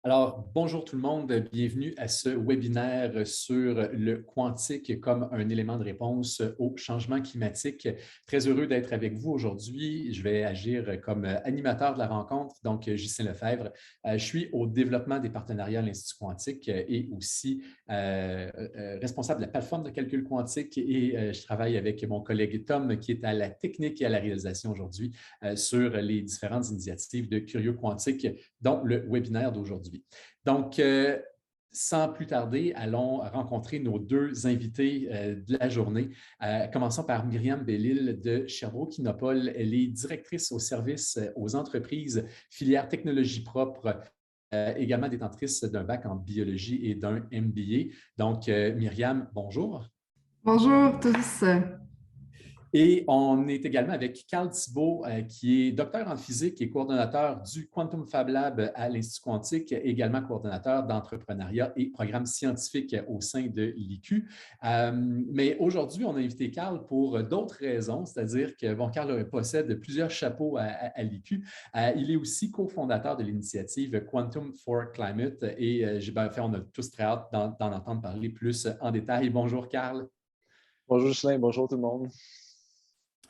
Alors, bonjour tout le monde, bienvenue à ce webinaire sur le quantique comme un élément de réponse au changement climatique. Très heureux d'être avec vous aujourd'hui. Je vais agir comme animateur de la rencontre, donc Justin Lefebvre. Je suis au développement des partenariats à l'Institut quantique et aussi responsable de la plateforme de calcul quantique et je travaille avec mon collègue Tom qui est à la technique et à la réalisation aujourd'hui sur les différentes initiatives de Curieux Quantique, dont le webinaire d'aujourd'hui. Donc, sans plus tarder, allons rencontrer nos deux invités de la journée. Commençons par Myriam Bellil de Sherbrooke-Innopol. Elle est directrice au service aux entreprises filière technologie propre, également détentrice d'un bac en biologie et d'un MBA. Donc, Myriam, bonjour. Bonjour tous. Et on est également avec Carl Thibault, qui est docteur en physique et coordonnateur du Quantum Fab Lab à l'Institut quantique, également coordonnateur d'entrepreneuriat et programmes scientifiques au sein de l'IQ. Mais aujourd'hui, on a invité Carl pour d'autres raisons, c'est-à-dire que, bon, Carl possède plusieurs chapeaux à l'IQ. Il est aussi cofondateur de l'initiative Quantum for Climate et on a tous très hâte d'en entendre parler plus en détail. Bonjour, Carl. Bonjour Justin, bonjour tout le monde.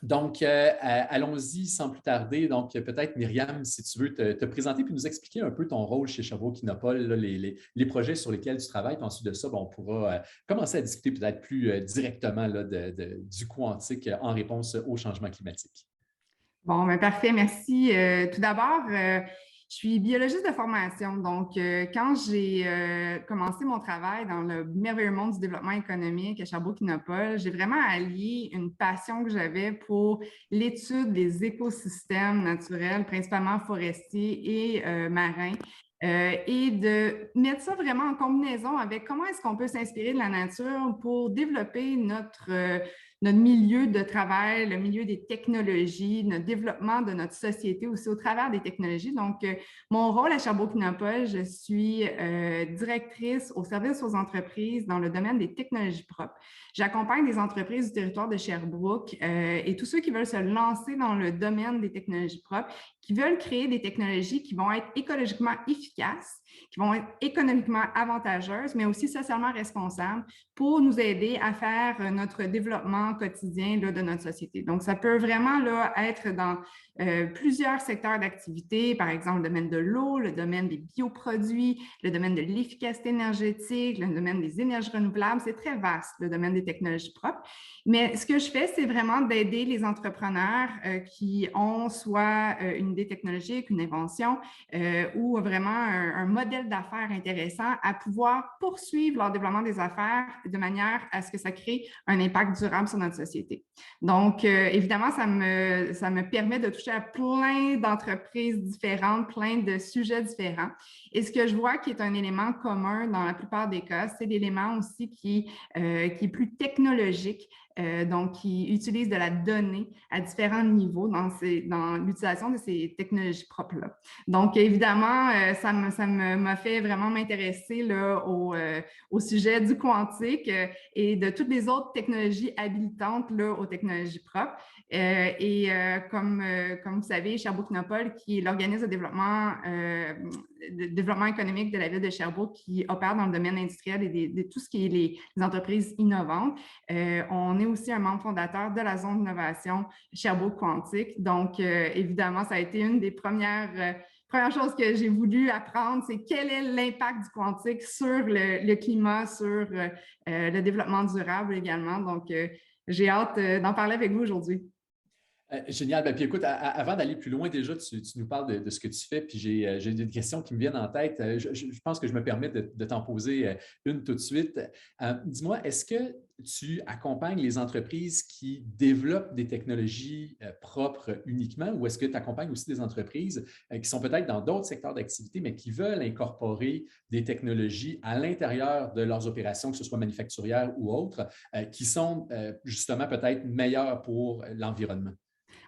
Donc, allons-y sans plus tarder. Donc, peut-être, Myriam, si tu veux te présenter puis nous expliquer un peu ton rôle chez Sherbrooke-Innopol, les projets sur lesquels tu travailles. Puis ensuite de ça, on pourra commencer à discuter peut-être plus directement là, du quantique en réponse au changement climatique. Bon, ben parfait, merci. Tout d'abord, je suis biologiste de formation. Donc, quand j'ai commencé mon travail dans le merveilleux monde du développement économique à Sherbrooke-Innopol, j'ai vraiment allié une passion que j'avais pour l'étude des écosystèmes naturels, principalement forestiers et marins. Et de mettre ça vraiment en combinaison avec comment est-ce qu'on peut s'inspirer de la nature pour développer notre milieu de travail, le milieu des technologies, notre développement de notre société aussi au travers des technologies. Donc, mon rôle à Sherbrooke-Innopol, je suis directrice au service aux entreprises dans le domaine des technologies propres. J'accompagne des entreprises du territoire de Sherbrooke et tous ceux qui veulent se lancer dans le domaine des technologies propres, qui veulent créer des technologies qui vont être écologiquement efficaces, qui vont être économiquement avantageuses, mais aussi socialement responsables pour nous aider à faire notre développement quotidien là, de notre société. Donc, ça peut vraiment là, être dans plusieurs secteurs d'activité, par exemple le domaine de l'eau, le domaine des bioproduits, le domaine de l'efficacité énergétique, le domaine des énergies renouvelables. C'est très vaste, le domaine des technologies propres. Mais ce que je fais, c'est vraiment d'aider les entrepreneurs qui ont soit une idée technologique, une invention ou vraiment un modèle d'affaires intéressant à pouvoir poursuivre leur développement des affaires de manière à ce que ça crée un impact durable sur notre société. Donc, évidemment, ça me permet de toucher à plein d'entreprises différentes, plein de sujets différents. Et ce que je vois qui est un élément commun dans la plupart des cas, c'est l'élément aussi qui est plus technologique, donc qui utilise de la donnée à différents niveaux dans l'utilisation de ces technologies propres-là. Donc, évidemment, ça m'a fait vraiment m'intéresser au sujet du quantique et de toutes les autres technologies habilitantes là, aux technologies propres. Comme vous savez, Sherbrooke-Innopol, qui est l'organisme de développement économique de la ville de Sherbrooke qui opère dans le domaine industriel et de tout ce qui est les entreprises innovantes, on est aussi un membre fondateur de la zone d'innovation Sherbrooke Quantique. Donc, évidemment, ça a été une des première chose que j'ai voulu apprendre, c'est quel est l'impact du quantique sur le climat, sur le développement durable également. Donc, j'ai hâte d'en parler avec vous aujourd'hui. Génial. Puis écoute, avant d'aller plus loin, déjà, tu nous parles de ce que tu fais, puis j'ai des questions qui me viennent en tête. Je pense que je me permets de t'en poser une tout de suite. Dis-moi, est-ce que tu accompagnes les entreprises qui développent des technologies propres uniquement, ou est-ce que tu accompagnes aussi des entreprises qui sont peut-être dans d'autres secteurs d'activité, mais qui veulent incorporer des technologies à l'intérieur de leurs opérations, que ce soit manufacturières ou autres, qui sont justement peut-être meilleures pour l'environnement?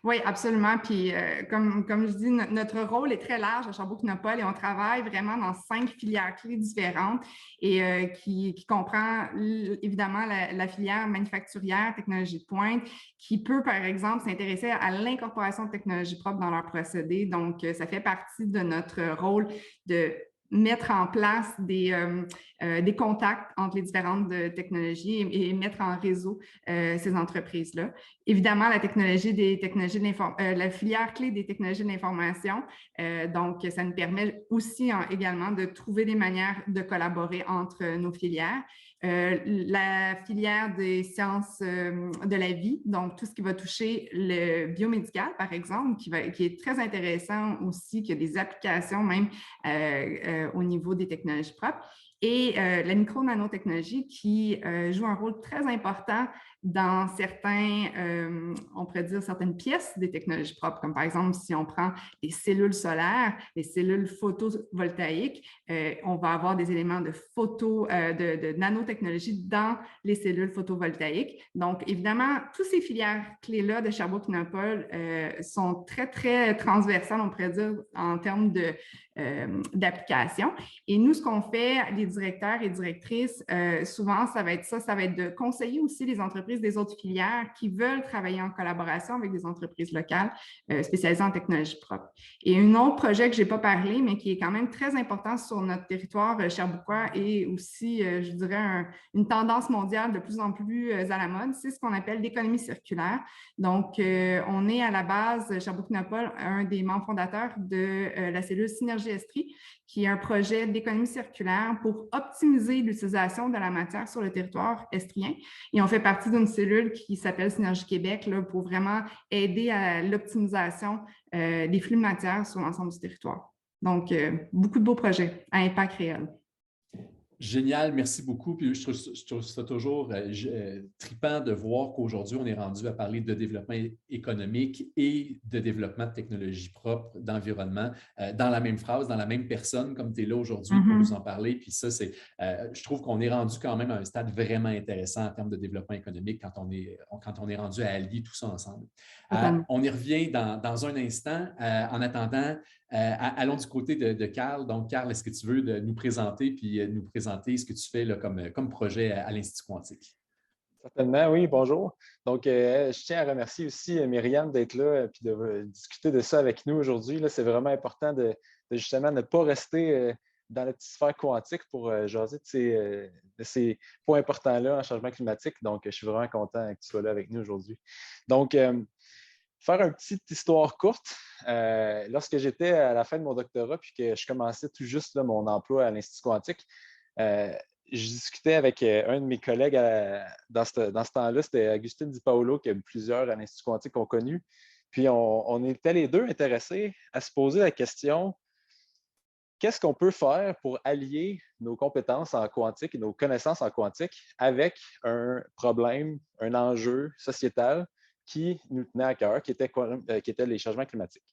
Oui, absolument. Puis, comme je dis, notre rôle est très large à Sherbrooke-Innopol et on travaille vraiment dans 5 filières clés différentes et qui comprend évidemment la filière manufacturière, technologie de pointe, qui peut, par exemple, s'intéresser à l'incorporation de technologies propres dans leurs procédés. Donc, ça fait partie de notre rôle de mettre en place des contacts entre les différentes technologies et mettre en réseau ces entreprises-là. Évidemment, la filière clé des technologies de l'information, donc ça nous permet aussi également de trouver des manières de collaborer entre nos filières. La filière des sciences de la vie, donc tout ce qui va toucher le biomédical, par exemple, qui est très intéressant aussi, qui a des applications même au niveau des technologies propres. Et la micro-nanotechnologie qui joue un rôle très important dans on pourrait dire certaines pièces des technologies propres, comme par exemple si on prend les cellules solaires, les cellules photovoltaïques, on va avoir des éléments de nanotechnologie dans les cellules photovoltaïques. Donc, évidemment, toutes ces filières clés-là de Sherbrooke-Kinnopol sont très, très transversales, on pourrait dire, en termes d'application. Et nous, ce qu'on fait, les directeurs et directrices, souvent, ça va être de conseiller aussi les entreprises des autres filières qui veulent travailler en collaboration avec des entreprises locales spécialisées en technologie propre. Et un autre projet que je n'ai pas parlé, mais qui est quand même très important sur notre territoire sherbrookois et aussi, je dirais, une tendance mondiale de plus en plus à la mode, c'est ce qu'on appelle l'économie circulaire. Donc, on est à la base, Sherbrooke-Kinnopol, un des membres fondateurs de la cellule Synergie Estrie, qui est un projet d'économie circulaire pour optimiser l'utilisation de la matière sur le territoire estrien. Et on fait partie d'une cellule qui s'appelle Synergie Québec là, pour vraiment aider à l'optimisation des flux de matière sur l'ensemble du territoire. Donc, beaucoup de beaux projets à impact réel. Génial, merci beaucoup. Puis je trouve ça toujours trippant de voir qu'aujourd'hui, on est rendu à parler de développement économique et de développement de technologies propres, d'environnement, dans la même phrase, dans la même personne, comme tu es là aujourd'hui pour nous en parler. Puis ça, je trouve qu'on est rendu quand même à un stade vraiment intéressant en termes de développement économique quand on est rendu à allier tout ça ensemble. On y revient dans un instant. En attendant, allons du côté de Carl. Donc, Carl, est-ce que tu veux nous présenter ce que tu fais là, comme projet à l'Institut Quantique? Certainement, oui, bonjour. Donc, je tiens à remercier aussi Myriam d'être là et de discuter de ça avec nous aujourd'hui. C'est vraiment important de justement ne pas rester dans la petite sphère quantique pour jaser de ces points importants-là en changement climatique. Donc, je suis vraiment content que tu sois là avec nous aujourd'hui. Donc, faire une petite histoire courte, lorsque j'étais à la fin de mon doctorat puis que je commençais tout juste là, mon emploi à l'Institut Quantique, je discutais avec un de mes collègues dans ce temps-là, c'était Agustin Di Paolo, qui a plusieurs à l'Institut Quantique qu'on a connu. Puis on était les deux intéressés à se poser la question, qu'est-ce qu'on peut faire pour allier nos compétences en quantique et nos connaissances en quantique avec un problème, un enjeu sociétal qui nous tenait à cœur, qui était les changements climatiques.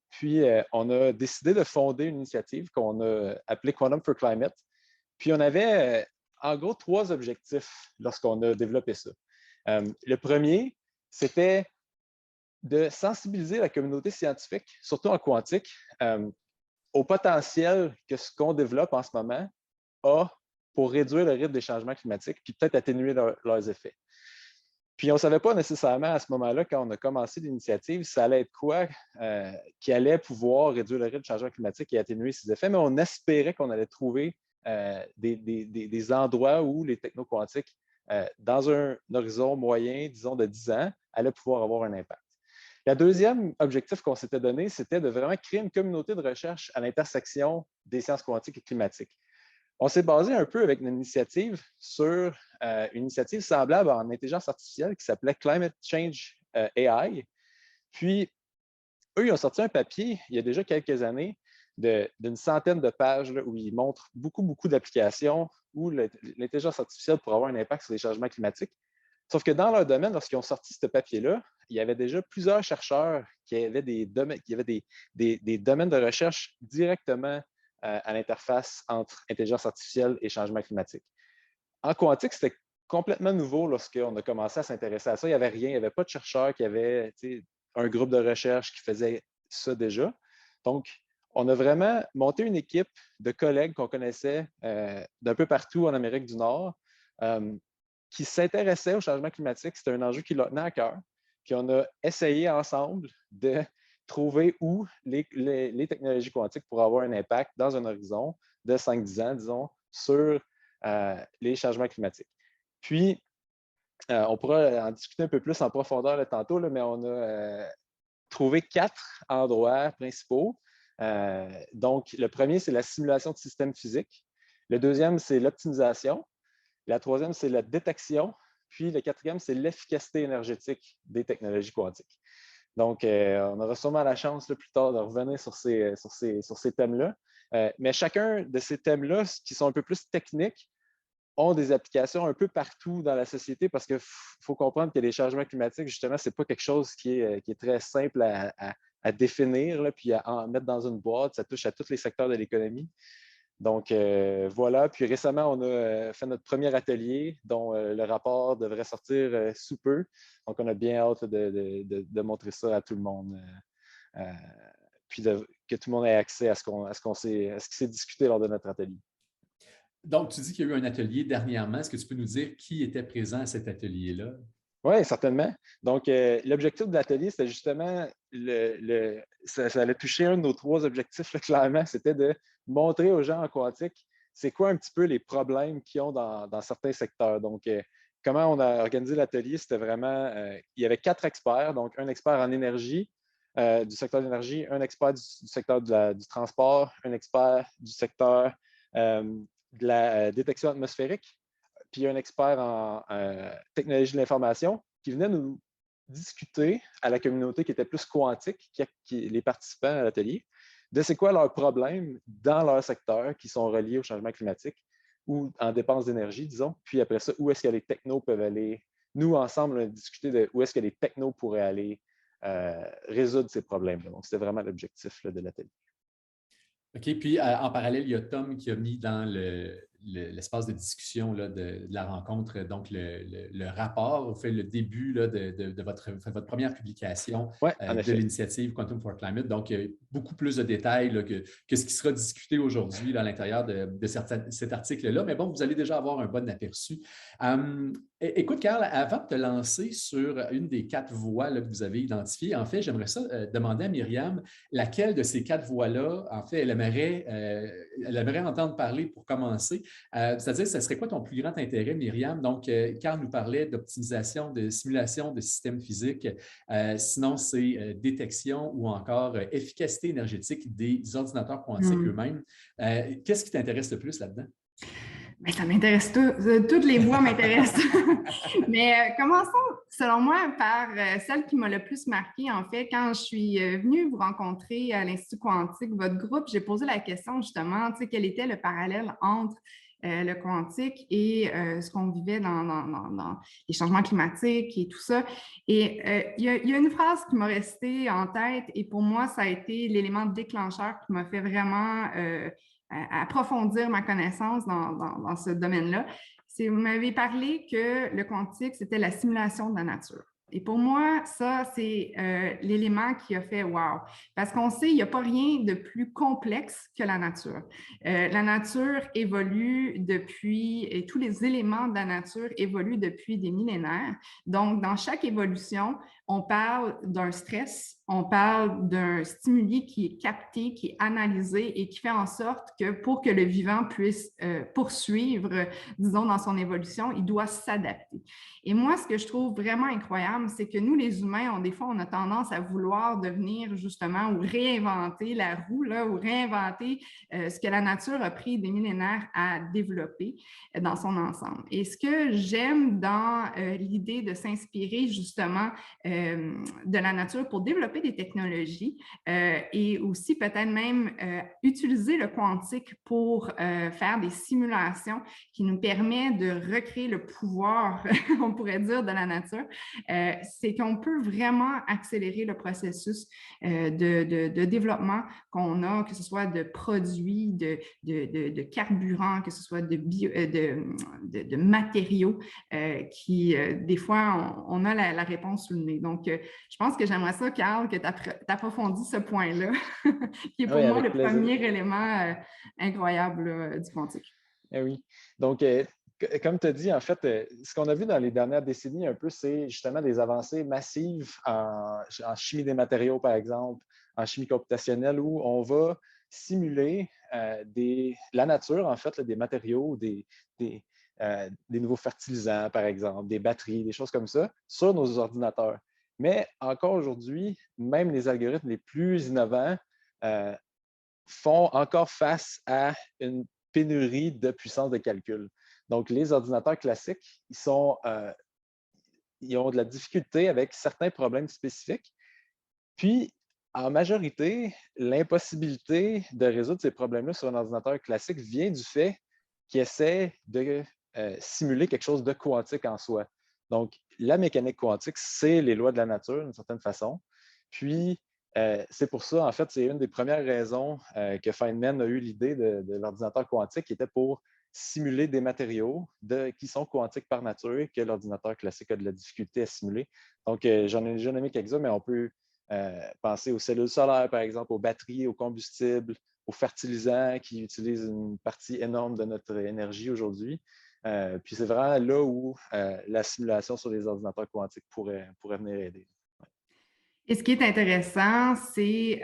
Puis, on a décidé de fonder une initiative qu'on a appelée Quantum for Climate. Puis, on avait en gros 3 objectifs lorsqu'on a développé ça. Le premier, c'était de sensibiliser la communauté scientifique, surtout en quantique, au potentiel que ce qu'on développe en ce moment a pour réduire le rythme des changements climatiques puis peut-être atténuer leurs effets. Puis, on ne savait pas nécessairement à ce moment-là, quand on a commencé l'initiative, ça allait être quoi qui allait pouvoir réduire le rythme du changement climatique et atténuer ses effets, mais on espérait qu'on allait trouver des endroits où les techno-quantiques, dans un horizon moyen, disons de 10 ans, allaient pouvoir avoir un impact. Le deuxième objectif qu'on s'était donné, c'était de vraiment créer une communauté de recherche à l'intersection des sciences quantiques et climatiques. On s'est basé un peu avec une initiative sur une initiative semblable en intelligence artificielle qui s'appelait Climate Change AI. Puis, eux, ils ont sorti un papier il y a déjà quelques années d'une centaine de pages là, où ils montrent beaucoup d'applications où l'intelligence artificielle pourrait avoir un impact sur les changements climatiques. Sauf que dans leur domaine, lorsqu'ils ont sorti ce papier-là, il y avait déjà plusieurs chercheurs qui avaient des domaines de recherche directement à l'interface entre intelligence artificielle et changement climatique. En quantique, c'était complètement nouveau lorsqu'on a commencé à s'intéresser à ça. Il n'y avait rien, il n'y avait pas de chercheurs qui avaient un groupe de recherche qui faisait ça déjà. Donc, on a vraiment monté une équipe de collègues qu'on connaissait d'un peu partout en Amérique du Nord qui s'intéressaient au changement climatique. C'était un enjeu qui leur tenait à cœur. Puis on a essayé ensemble de trouver où les technologies quantiques pourraient avoir un impact dans un horizon de 5-10 ans, disons, sur les changements climatiques. Puis, on pourra en discuter un peu plus en profondeur là, tantôt, là, mais on a trouvé 4 endroits principaux. Donc, le premier, c'est la simulation de systèmes physiques. Le deuxième, c'est l'optimisation. La troisième, c'est la détection. Puis, le quatrième, c'est l'efficacité énergétique des technologies quantiques. Donc, on aura sûrement la chance là, plus tard de revenir sur ces thèmes-là. Mais chacun de ces thèmes-là, qui sont un peu plus techniques, ont des applications un peu partout dans la société parce qu'il faut comprendre que les changements climatiques, justement, ce n'est pas quelque chose qui est très simple à définir là, puis à en mettre dans une boîte. Ça touche à tous les secteurs de l'économie. Donc, voilà. Puis récemment, on a fait notre premier atelier dont le rapport devrait sortir sous peu. Donc, on a bien hâte de montrer ça à tout le monde. Puis que tout le monde ait accès à ce qui s'est discuté lors de notre atelier. Donc, tu dis qu'il y a eu un atelier dernièrement. Est-ce que tu peux nous dire qui était présent à cet atelier-là? Oui, certainement. Donc, l'objectif de l'atelier, c'était justement, ça allait toucher un de nos 3 objectifs, là, clairement, c'était de montrer aux gens en quantique c'est quoi un petit peu les problèmes qu'ils ont dans certains secteurs. Donc, comment on a organisé l'atelier, c'était vraiment, il y avait 4 experts, donc un expert en énergie, du secteur de l'énergie, un expert du secteur du transport, un expert du secteur de la détection atmosphérique, puis un expert en technologie de l'information qui venait nous discuter à la communauté qui était plus quantique, les participants à l'atelier, de c'est quoi leurs problèmes dans leur secteur qui sont reliés au changement climatique ou en dépenses d'énergie, disons. Puis après ça, où est-ce que les technos peuvent aller. Nous, ensemble, on a discuté de où est-ce que les technos pourraient aller résoudre ces problèmes-là. Donc, c'était vraiment l'objectif de l'atelier. OK. Puis, en parallèle, il y a Tom qui a mis dans l'espace de discussion là, de la rencontre, donc le rapport, vous faites le début là, de votre première publication de l'initiative Quantum for Climate. Donc, beaucoup plus de détails là, que ce qui sera discuté aujourd'hui à l'intérieur de cet article-là. Mais bon, vous allez déjà avoir un bon aperçu. Écoute, Carl, avant de te lancer sur une des 4 voies là, que vous avez identifiées, en fait, j'aimerais ça demander à Myriam laquelle de ces 4 voies-là, en fait, elle aimerait entendre parler pour commencer. C'est-à-dire, ce serait quoi ton plus grand intérêt, Myriam? Donc, Carl nous parlait d'optimisation, de simulation de systèmes physiques. Sinon, c'est détection ou encore efficacité énergétique des ordinateurs quantiques eux-mêmes. Qu'est-ce qui t'intéresse le plus là-dedans? Bien, ça m'intéresse tout. Toutes les voies m'intéressent. Mais commençons, selon moi, par celle qui m'a le plus marquée. En fait, quand je suis venue vous rencontrer à l'Institut quantique, votre groupe, j'ai posé la question justement, tu sais, quel était le parallèle entre le quantique et ce qu'on vivait dans les changements climatiques et tout ça. Et il y a une phrase qui m'a restée en tête et pour moi, ça a été l'élément déclencheur qui m'a fait vraiment approfondir ma connaissance dans ce domaine-là. Vous m'avez parlé que le quantique, c'était la simulation de la nature. Et pour moi, ça, c'est l'élément qui a fait « wow ». Parce qu'on sait, il n'y a pas rien de plus complexe que la nature. La nature évolue depuis, et tous les éléments de la nature évoluent depuis des millénaires. Donc, dans chaque évolution, on parle d'un stress, on parle d'un stimuli qui est capté, qui est analysé et qui fait en sorte que pour que le vivant puisse poursuivre, disons, dans son évolution, il doit s'adapter. Et moi, ce que je trouve vraiment incroyable, c'est que nous, les humains, des fois, on a tendance à vouloir devenir justement ou réinventer la roue, là, ou réinventer ce que la nature a pris des millénaires à développer dans son ensemble. Et ce que j'aime dans l'idée de s'inspirer justement de la nature pour développer des technologies et aussi peut-être même utiliser le quantique pour faire des simulations qui nous permettent de recréer le pouvoir, on pourrait dire, de la nature, c'est qu'on peut vraiment accélérer le processus de développement qu'on a, que ce soit de produits, de carburants, que ce soit de matériaux qui, des fois, on a la réponse sous le nez. Donc, je pense que j'aimerais ça, Carl, que tu approfondisses ce point-là, qui est pour moi le premier élément incroyable là, du quantique. Oui. Donc, Comme tu as dit, en fait, ce qu'on a vu dans les dernières décennies un peu, c'est justement des avancées massives en chimie des matériaux, par exemple, en chimie computationnelle, où on va simuler la nature, en fait, là, des matériaux, des nouveaux fertilisants, par exemple, des batteries, des choses comme ça, sur nos ordinateurs. Mais encore aujourd'hui, même les algorithmes les plus innovants font encore face à une pénurie de puissance de calcul. Donc, les ordinateurs classiques, ils ont de la difficulté avec certains problèmes spécifiques. Puis, en majorité, l'impossibilité de résoudre ces problèmes-là sur un ordinateur classique vient du fait qu'il essaie de simuler quelque chose de quantique en soi. Donc, la mécanique quantique, c'est les lois de la nature d'une certaine façon. Puis, c'est pour ça, en fait, c'est une des premières raisons que Feynman a eu l'idée de l'ordinateur quantique, qui était pour simuler des matériaux qui sont quantiques par nature et que l'ordinateur classique a de la difficulté à simuler. Donc, j'en ai déjà nommé quelques-uns, mais on peut penser aux cellules solaires, par exemple, aux batteries, aux combustibles, aux fertilisants qui utilisent une partie énorme de notre énergie aujourd'hui. Puis c'est vraiment là où la simulation sur les ordinateurs quantiques pourrait venir aider. Et ce qui est intéressant, c'est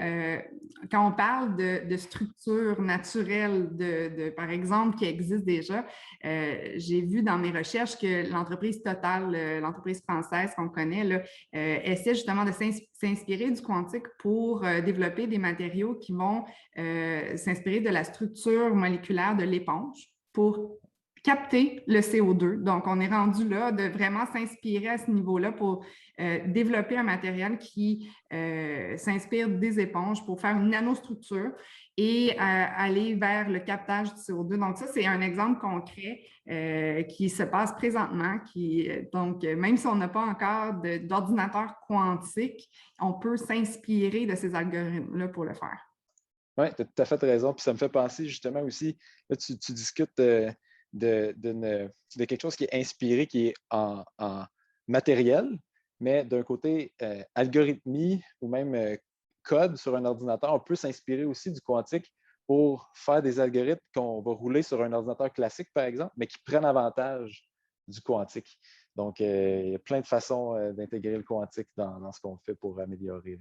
quand on parle de structures naturelles, par exemple, qui existent déjà, j'ai vu dans mes recherches que l'entreprise Total, l'entreprise française qu'on connaît, là, essaie justement de s'inspirer du quantique pour développer des matériaux qui vont s'inspirer de la structure moléculaire de l'éponge pour capter le CO2. Donc, on est rendu là de vraiment s'inspirer à ce niveau-là pour développer un matériel qui s'inspire des éponges pour faire une nanostructure et aller vers le captage du CO2. Donc, ça, c'est un exemple concret qui se passe présentement. Donc, même si on n'a pas encore d'ordinateur quantique, on peut s'inspirer de ces algorithmes-là pour le faire. Oui, tu as tout à fait raison. Puis ça me fait penser justement aussi, là, tu discutes de quelque chose qui est inspiré, qui est en matériel, mais d'un côté algorithmie ou même code sur un ordinateur, on peut s'inspirer aussi du quantique pour faire des algorithmes qu'on va rouler sur un ordinateur classique, par exemple, mais qui prennent avantage du quantique. Donc, il y a plein de façons d'intégrer le quantique dans ce qu'on fait pour améliorer.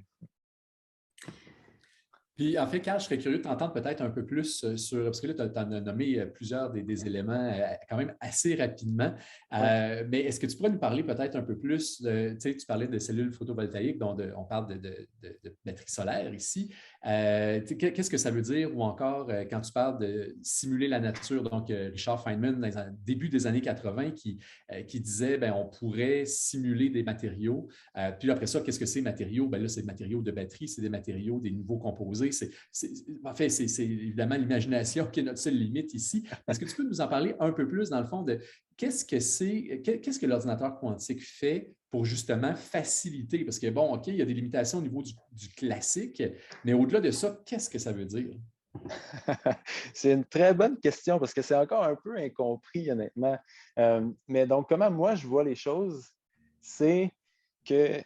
Puis, en fait, Carl, je serais curieux de t'entendre peut-être un peu plus sur, parce que là, tu en as nommé plusieurs des éléments quand même assez rapidement. Mais est-ce que tu pourrais nous parler peut-être un peu plus, tu sais, tu parlais de cellules photovoltaïques, dont on parle de batteries solaires ici. Qu'est-ce que ça veut dire, ou encore quand tu parles de simuler la nature, donc Richard Feynman, dans le début des années 80, qui disait, bien, on pourrait simuler des matériaux. Puis après ça, qu'est-ce que c'est matériaux? Bien là, c'est des matériaux de batterie, c'est des matériaux, des nouveaux composés. En fait, c'est évidemment l'imagination qui est notre seule limite ici. Est-ce que tu peux nous en parler un peu plus, dans le fond, de qu'est-ce que l'ordinateur quantique fait pour justement faciliter? Parce que, bon, OK, il y a des limitations au niveau du classique, mais au-delà de ça, qu'est-ce que ça veut dire? C'est une très bonne question parce que c'est encore un peu incompris, honnêtement. Mais donc, comment moi je vois les choses, c'est que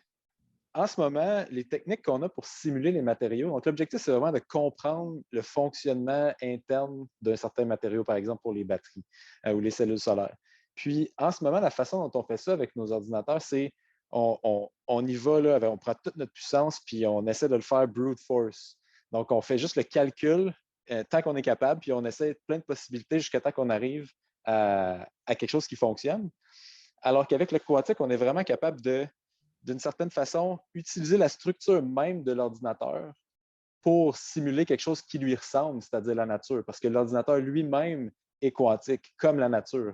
en ce moment, les techniques qu'on a pour simuler les matériaux, donc l'objectif, c'est vraiment de comprendre le fonctionnement interne d'un certain matériau, par exemple pour les batteries ou les cellules solaires. Puis, en ce moment, la façon dont on fait ça avec nos ordinateurs, c'est on y va, là, on prend toute notre puissance, puis on essaie de le faire brute force. Donc, on fait juste le calcul tant qu'on est capable, puis on essaie plein de possibilités jusqu'à temps qu'on arrive à quelque chose qui fonctionne. Alors qu'avec le quantique, on est vraiment capable d'une certaine façon, utiliser la structure même de l'ordinateur pour simuler quelque chose qui lui ressemble, c'est-à-dire la nature, parce que l'ordinateur lui-même est quantique, comme la nature.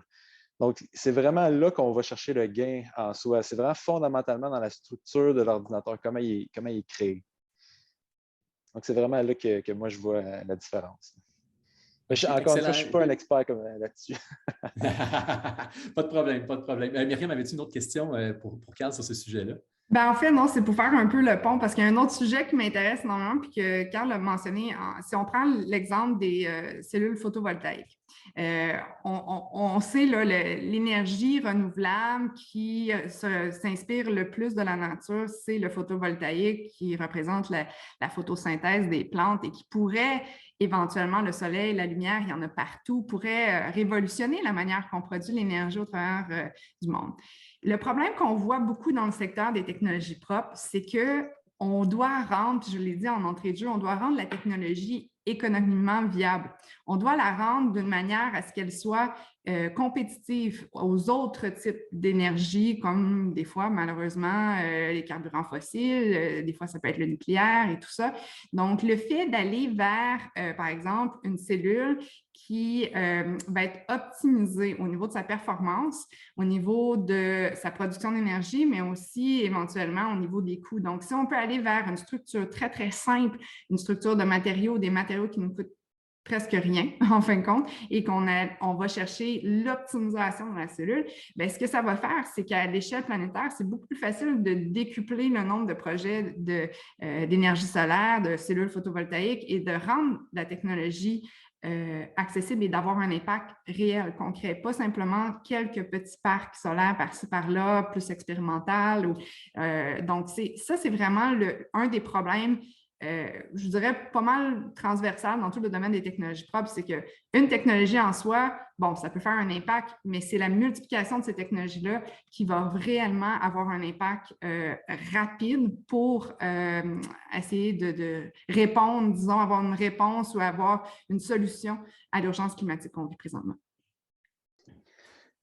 Donc, c'est vraiment là qu'on va chercher le gain en soi. C'est vraiment fondamentalement dans la structure de l'ordinateur, comment il est créé. Donc, c'est vraiment là que moi, je vois la différence. Okay, encore une fois, je ne suis pas un expert là-dessus. Pas de problème, pas de problème. Myriam, avais-tu une autre question pour Carl sur ce sujet-là? Ben, en fait, non, c'est pour faire un peu le pont parce qu'il y a un autre sujet qui m'intéresse énormément puis que Carl a mentionné. Si on prend l'exemple des cellules photovoltaïques, on sait l'énergie renouvelable qui s'inspire le plus de la nature, c'est le photovoltaïque qui représente la photosynthèse des plantes et qui pourrait éventuellement, le soleil, la lumière, il y en a partout, pourrait révolutionner la manière qu'on produit l'énergie au travers du monde. Le problème qu'on voit beaucoup dans le secteur des technologies propres, c'est qu'on doit rendre, je l'ai dit en entrée de jeu, on doit rendre la technologie économiquement viable. On doit la rendre d'une manière à ce qu'elle soit compétitive aux autres types d'énergie, comme des fois, malheureusement, les carburants fossiles, des fois, ça peut être le nucléaire et tout ça. Donc, le fait d'aller vers, par exemple, une cellule qui va être optimisée au niveau de sa performance, au niveau de sa production d'énergie, mais aussi éventuellement au niveau des coûts. Donc, si on peut aller vers une structure très, très simple, une structure de matériaux, des matériaux qui nous coûtent presque rien, en fin de compte, et qu'on va chercher l'optimisation de la cellule, bien, ce que ça va faire, c'est qu'à l'échelle planétaire, c'est beaucoup plus facile de décupler le nombre de projets d'énergie solaire, de cellules photovoltaïques et de rendre la technologie accessible et d'avoir un impact réel, concret, pas simplement quelques petits parcs solaires par-ci, par-là, plus expérimental. Donc, ça, c'est vraiment un des problèmes je dirais, pas mal transversal dans tout le domaine des technologies propres, c'est qu'une technologie en soi, bon, ça peut faire un impact, mais c'est la multiplication de ces technologies-là qui va réellement avoir un impact rapide pour essayer de répondre, disons, avoir une réponse ou avoir une solution à l'urgence climatique qu'on vit présentement.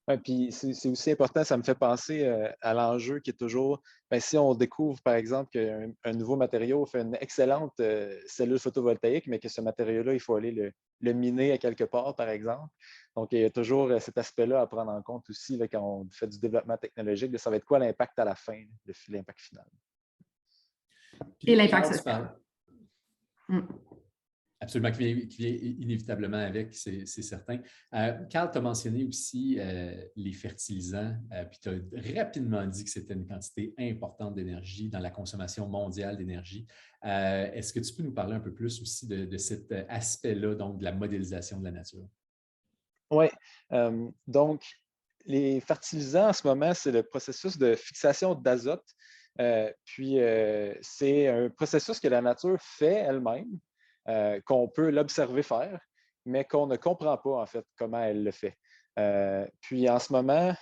Ouais, puis c'est aussi important, ça me fait penser à l'enjeu qui est toujours, bien, si on découvre par exemple qu'un nouveau matériau fait une excellente cellule photovoltaïque, mais que ce matériau-là, il faut aller le miner à quelque part, par exemple. Donc, il y a toujours cet aspect-là à prendre en compte aussi là, quand on fait du développement technologique, là, ça va être quoi l'impact à la fin, l'impact final. Puis, et l'impact social. Absolument, qui vient inévitablement avec, c'est certain. Carl, tu as mentionné aussi les fertilisants, puis tu as rapidement dit que c'était une quantité importante d'énergie dans la consommation mondiale d'énergie. Est-ce que tu peux nous parler un peu plus aussi de cet aspect-là, donc de la modélisation de la nature? Oui, donc les fertilisants en ce moment, c'est le processus de fixation d'azote. Puis c'est un processus que la nature fait elle-même. Qu'on peut l'observer faire, mais qu'on ne comprend pas, en fait, comment elle le fait. Puis, en ce moment,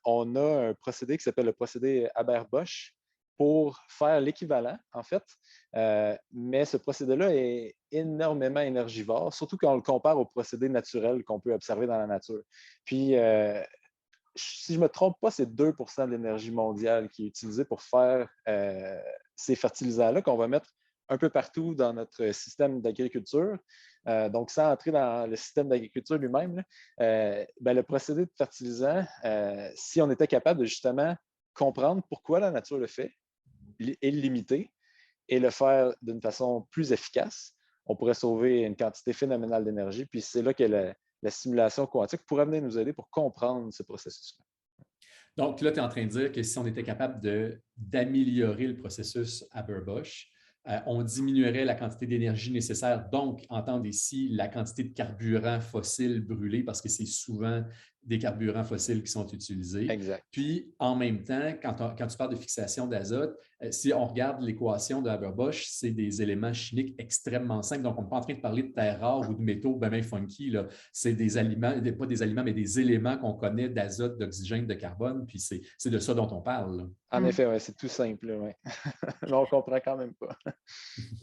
on a un procédé qui s'appelle le procédé Haber-Bosch pour faire l'équivalent, en fait. Mais ce procédé-là est énormément énergivore, surtout quand on le compare au procédé naturel qu'on peut observer dans la nature. Puis, si je ne me trompe pas, c'est 2 de l'énergie mondiale qui est utilisée pour faire ces fertilisants-là qu'on va mettre un peu partout dans notre système d'agriculture. Donc, sans entrer dans le système d'agriculture lui-même, le procédé de fertilisant, si on était capable de justement comprendre pourquoi la nature le fait et le limiter et le faire d'une façon plus efficace, on pourrait sauver une quantité phénoménale d'énergie. Puis c'est là que la simulation quantique pourrait venir nous aider pour comprendre ce processus-là. Donc là, tu es en train de dire que si on était capable d'améliorer le processus Haber-Bosch, on diminuerait la quantité d'énergie nécessaire, donc, entendez ici, la quantité de carburant fossile brûlé, parce que c'est souvent des carburants fossiles qui sont utilisés. Exact. Puis, en même temps, quand tu parles de fixation d'azote, si on regarde l'équation de Haber-Bosch, c'est des éléments chimiques extrêmement simples. Donc, on n'est pas en train de parler de terres rares ou de métaux bien funky. C'est des aliments, pas des aliments, mais des éléments qu'on connaît d'azote, d'oxygène, de carbone. Puis, c'est de ça dont on parle. Là. En effet, ouais, c'est tout simple. Ouais. Mais on ne comprend quand même pas.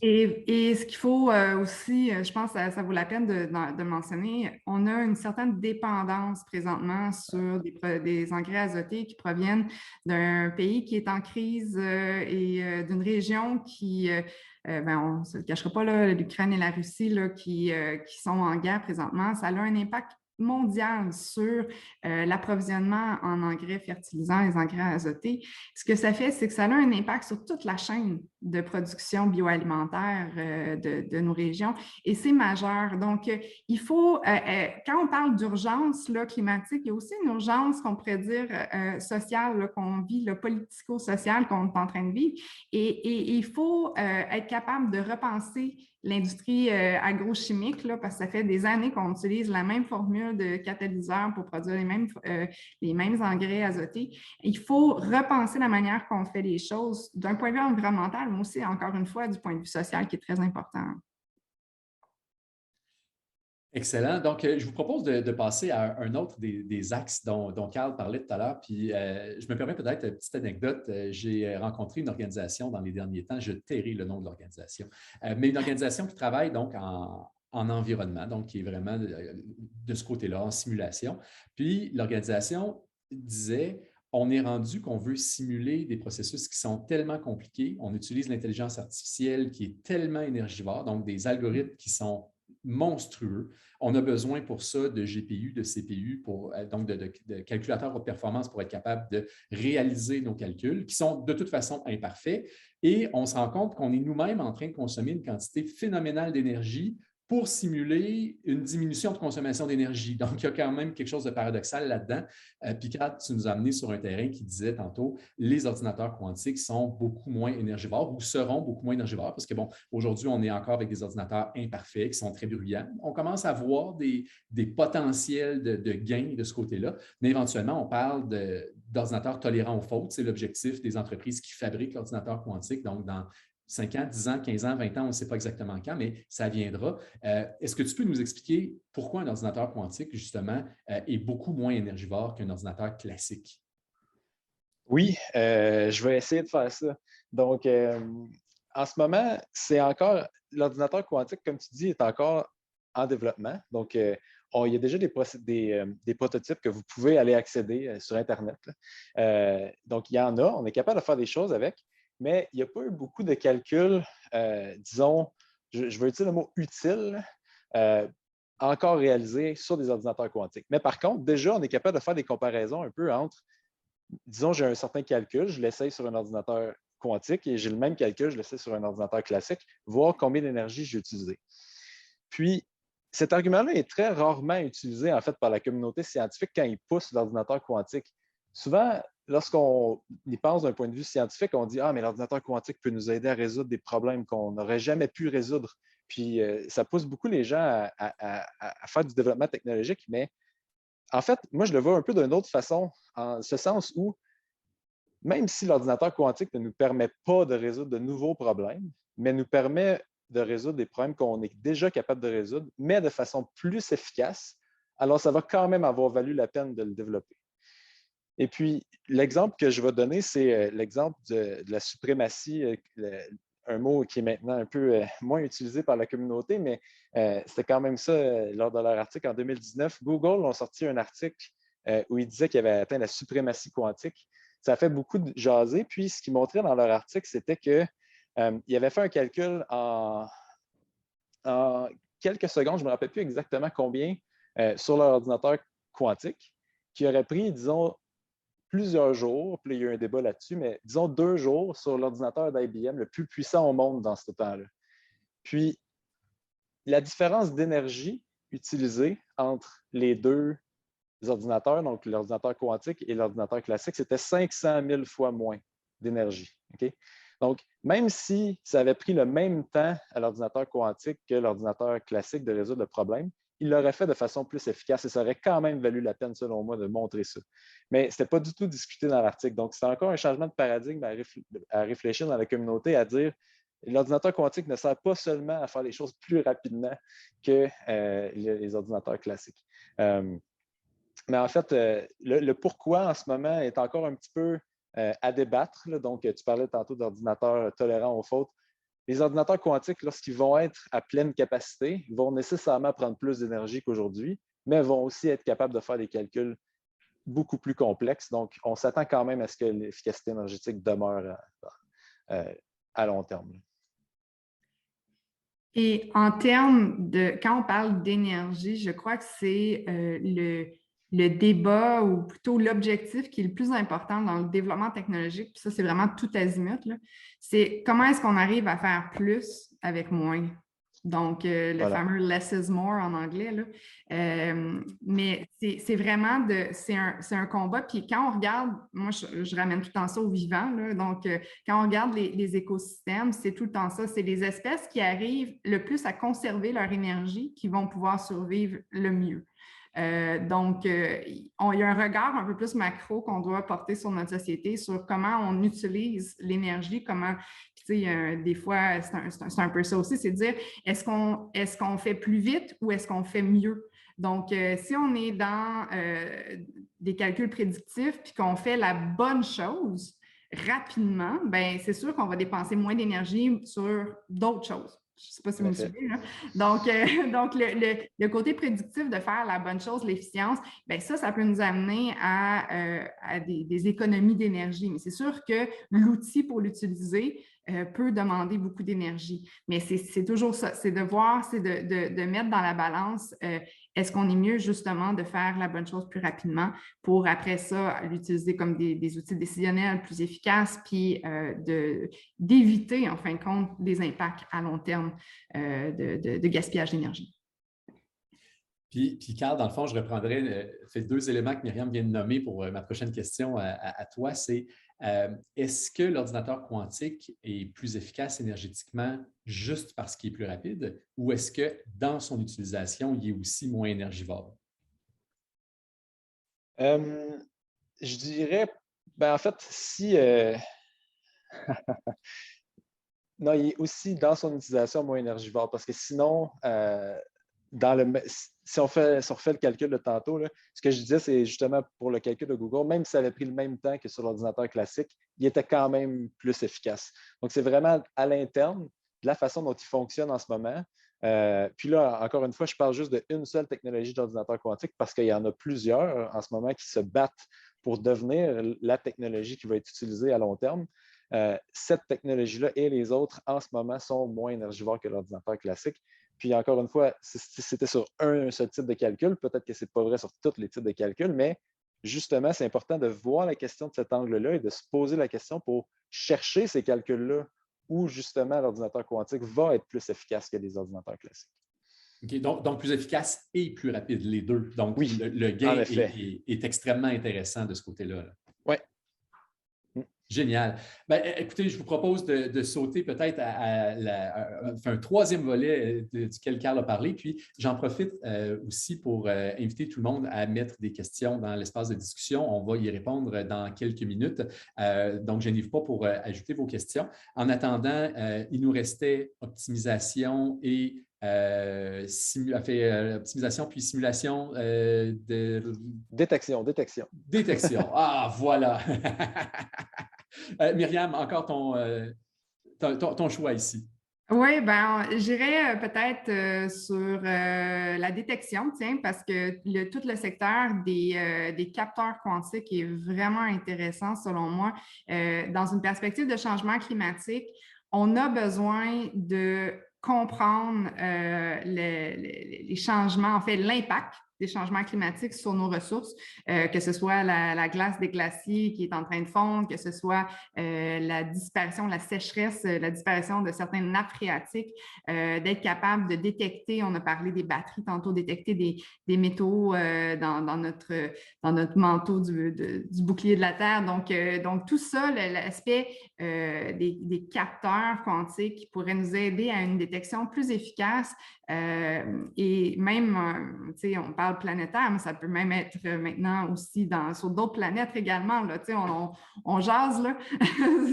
Et ce qu'il faut aussi, je pense que ça vaut la peine de mentionner, on a une certaine dépendance présentement sur des engrais azotés qui proviennent d'un pays qui est en crise et d'une région qui, on ne se le cachera pas, l'Ukraine et la Russie là, qui sont en guerre présentement. Ça a un impact mondial sur l'approvisionnement en engrais fertilisants, les engrais azotés. Ce que ça fait, c'est que ça a un impact sur toute la chaîne de production bioalimentaire de nos régions et c'est majeur. Donc, il faut, quand on parle d'urgence climatique, il y a aussi une urgence qu'on pourrait dire sociale qu'on vit, politico-sociale qu'on est en train de vivre et il faut être capable de repenser l'industrie agrochimique, parce que ça fait des années qu'on utilise la même formule de catalyseur pour produire les mêmes engrais azotés. Il faut repenser la manière qu'on fait les choses d'un point de vue environnemental, mais aussi, encore une fois, du point de vue social qui est très important. Excellent. Donc, je vous propose de passer à un autre des axes dont Carl parlait tout à l'heure. Puis, je me permets peut-être une petite anecdote. J'ai rencontré une organisation dans les derniers temps, je tairai le nom de l'organisation, mais une organisation qui travaille donc en environnement, donc qui est vraiment de ce côté-là, en simulation. Puis, l'organisation disait, on est rendu qu'on veut simuler des processus qui sont tellement compliqués. On utilise l'intelligence artificielle qui est tellement énergivore, donc des algorithmes qui sont monstrueux. On a besoin pour ça de GPU, de CPU, donc de calculateurs haute performance pour être capable de réaliser nos calculs qui sont de toute façon imparfaits. Et on se rend compte qu'on est nous-mêmes en train de consommer une quantité phénoménale d'énergie pour simuler une diminution de consommation d'énergie. Donc, il y a quand même quelque chose de paradoxal là-dedans. Picard, tu nous as amené sur un terrain qui disait tantôt, les ordinateurs quantiques sont beaucoup moins énergivores ou seront beaucoup moins énergivores parce que, bon, aujourd'hui, on est encore avec des ordinateurs imparfaits qui sont très bruyants. On commence à voir des potentiels de gains de ce côté-là, mais éventuellement, on parle d'ordinateurs tolérants aux fautes. C'est l'objectif des entreprises qui fabriquent l'ordinateur quantique. Donc, dans 5 ans, 10 ans, 15 ans, 20 ans, on ne sait pas exactement quand, mais ça viendra. Est-ce que tu peux nous expliquer pourquoi un ordinateur quantique, justement, est beaucoup moins énergivore qu'un ordinateur classique? Oui, je vais essayer de faire ça. Donc, en ce moment, c'est encore, l'ordinateur quantique, comme tu dis, est encore en développement. Donc, il y a déjà des prototypes que vous pouvez aller accéder sur Internet. Donc, il y en a, on est capable de faire des choses avec, mais il n'y a pas eu beaucoup de calculs, disons, je veux utiliser le mot utile, encore réalisés sur des ordinateurs quantiques. Mais par contre, déjà, on est capable de faire des comparaisons un peu entre, disons, j'ai un certain calcul, je l'essaye sur un ordinateur quantique et j'ai le même calcul, je l'essaye sur un ordinateur classique, voir combien d'énergie j'ai utilisé. Puis, cet argument-là est très rarement utilisé, en fait, par la communauté scientifique quand ils poussent l'ordinateur quantique. Souvent, lorsqu'on y pense d'un point de vue scientifique, on dit « Ah, mais l'ordinateur quantique peut nous aider à résoudre des problèmes qu'on n'aurait jamais pu résoudre. » Puis, ça pousse beaucoup les gens à faire du développement technologique, mais en fait, moi, je le vois un peu d'une autre façon, en ce sens où, même si l'ordinateur quantique ne nous permet pas de résoudre de nouveaux problèmes, mais nous permet de résoudre des problèmes qu'on est déjà capable de résoudre, mais de façon plus efficace, alors ça va quand même avoir valu la peine de le développer. Et puis, l'exemple que je vais donner, c'est l'exemple de la suprématie, un mot qui est maintenant un peu moins utilisé par la communauté, mais c'était quand même ça lors de leur article en 2019. Google ont sorti un article où ils disaient qu'ils avaient atteint la suprématie quantique. Ça a fait beaucoup de jaser. Puis, ce qu'ils montraient dans leur article, c'était qu'ils avaient fait un calcul en quelques secondes, je ne me rappelle plus exactement combien, sur leur ordinateur quantique, qui aurait pris, disons, plusieurs jours, puis il y a eu un débat là-dessus, mais disons 2 jours sur l'ordinateur d'IBM le plus puissant au monde dans ce temps-là. Puis, la différence d'énergie utilisée entre les deux ordinateurs, donc l'ordinateur quantique et l'ordinateur classique, c'était 500 000 fois moins d'énergie. Okay? Donc, même si ça avait pris le même temps à l'ordinateur quantique que l'ordinateur classique de résoudre le problème, il l'aurait fait de façon plus efficace et ça aurait quand même valu la peine, selon moi, de montrer ça. Mais ce n'était pas du tout discuté dans l'article. Donc, c'est encore un changement de paradigme à réfléchir dans la communauté, à dire l'ordinateur quantique ne sert pas seulement à faire les choses plus rapidement que les ordinateurs classiques. Mais en fait, le pourquoi en ce moment est encore un petit peu à débattre. Là. Donc, tu parlais tantôt d'ordinateurs tolérants aux fautes. Les ordinateurs quantiques, lorsqu'ils vont être à pleine capacité, vont nécessairement prendre plus d'énergie qu'aujourd'hui, mais vont aussi être capables de faire des calculs beaucoup plus complexes. Donc, on s'attend quand même à ce que l'efficacité énergétique demeure à long terme. Et en termes de, quand on parle d'énergie, je crois que c'est le débat ou plutôt l'objectif qui est le plus important dans le développement technologique, puis ça, c'est vraiment tout azimut, c'est comment est-ce qu'on arrive à faire plus avec moins. Donc, le fameux « less is more » en anglais. Là. Mais c'est vraiment c'est un combat. Puis quand on regarde, moi, je ramène tout le temps ça au vivant. Là. Donc, quand on regarde les écosystèmes, c'est tout le temps ça. C'est les espèces qui arrivent le plus à conserver leur énergie qui vont pouvoir survivre le mieux. Donc, il y a un regard un peu plus macro qu'on doit porter sur notre société, sur comment on utilise l'énergie, comment, tu sais, des fois, c'est un peu ça aussi, c'est de dire, est-ce qu'on fait plus vite ou est-ce qu'on fait mieux? Donc, si on est dans des calculs prédictifs puis qu'on fait la bonne chose rapidement, ben c'est sûr qu'on va dépenser moins d'énergie sur d'autres choses. Je ne sais pas si vous me suivez, là. Donc, le côté prédictif de faire la bonne chose, l'efficience, bien ça peut nous amener à des économies d'énergie. Mais c'est sûr que l'outil pour l'utiliser peut demander beaucoup d'énergie. Mais c'est toujours ça, c'est de voir, c'est de mettre dans la balance, est-ce qu'on est mieux justement de faire la bonne chose plus rapidement pour après ça l'utiliser comme des outils décisionnels plus efficaces, puis d'éviter en fin de compte des impacts à long terme de gaspillage d'énergie. Puis, Carl, dans le fond, je reprendrai ces deux éléments que Myriam vient de nommer pour ma prochaine question à toi. C'est est-ce que l'ordinateur quantique est plus efficace énergétiquement juste parce qu'il est plus rapide ou est-ce que dans son utilisation, il est aussi moins énergivore? Je dirais, ben en fait, si non, il est aussi dans son utilisation moins énergivore parce que sinon, si on refait le calcul de tantôt, là, ce que je disais, c'est justement pour le calcul de Google, même si ça avait pris le même temps que sur l'ordinateur classique, il était quand même plus efficace. Donc, c'est vraiment à l'interne, de la façon dont il fonctionne en ce moment. Puis là, encore une fois, je parle juste d'une seule technologie d'ordinateur quantique parce qu'il y en a plusieurs en ce moment qui se battent pour devenir la technologie qui va être utilisée à long terme. Cette technologie-là et les autres, en ce moment, sont moins énergivores que l'ordinateur classique. Puis encore une fois, c'était sur un seul type de calcul. Peut-être que ce n'est pas vrai sur tous les types de calculs, mais justement, c'est important de voir la question de cet angle-là et de se poser la question pour chercher ces calculs-là où justement l'ordinateur quantique va être plus efficace que les ordinateurs classiques. Okay, donc, plus efficace et plus rapide, les deux. Donc, oui, le gain est extrêmement intéressant de ce côté-là. Oui. Génial. Ben, écoutez, je vous propose de sauter peut-être à un troisième volet duquel Carl a parlé. Puis, j'en profite aussi pour inviter tout le monde à mettre des questions dans l'espace de discussion. On va y répondre dans quelques minutes. Donc, je n'hésite pas pour ajouter vos questions. En attendant, il nous restait optimisation et optimisation puis simulation de... Détection. Détection. Ah, voilà. Myriam, encore ton choix ici. Oui, ben, j'irais peut-être sur la détection, tiens, parce que tout le secteur des capteurs quantiques est vraiment intéressant selon moi. Dans une perspective de changement climatique, on a besoin de comprendre les changements, en fait, l'impact des changements climatiques sur nos ressources, que ce soit la glace des glaciers qui est en train de fondre, que ce soit la disparition, la sécheresse, la disparition de certaines nappes phréatiques, d'être capable de détecter, on a parlé des batteries tantôt, détecter des métaux dans notre manteau du bouclier de la Terre. Donc tout ça, l'aspect des capteurs quantiques qui pourraient nous aider à une détection plus efficace et même, tu sais, on parle planétaire, mais ça peut même être maintenant aussi sur d'autres planètes également. Là, on jase là,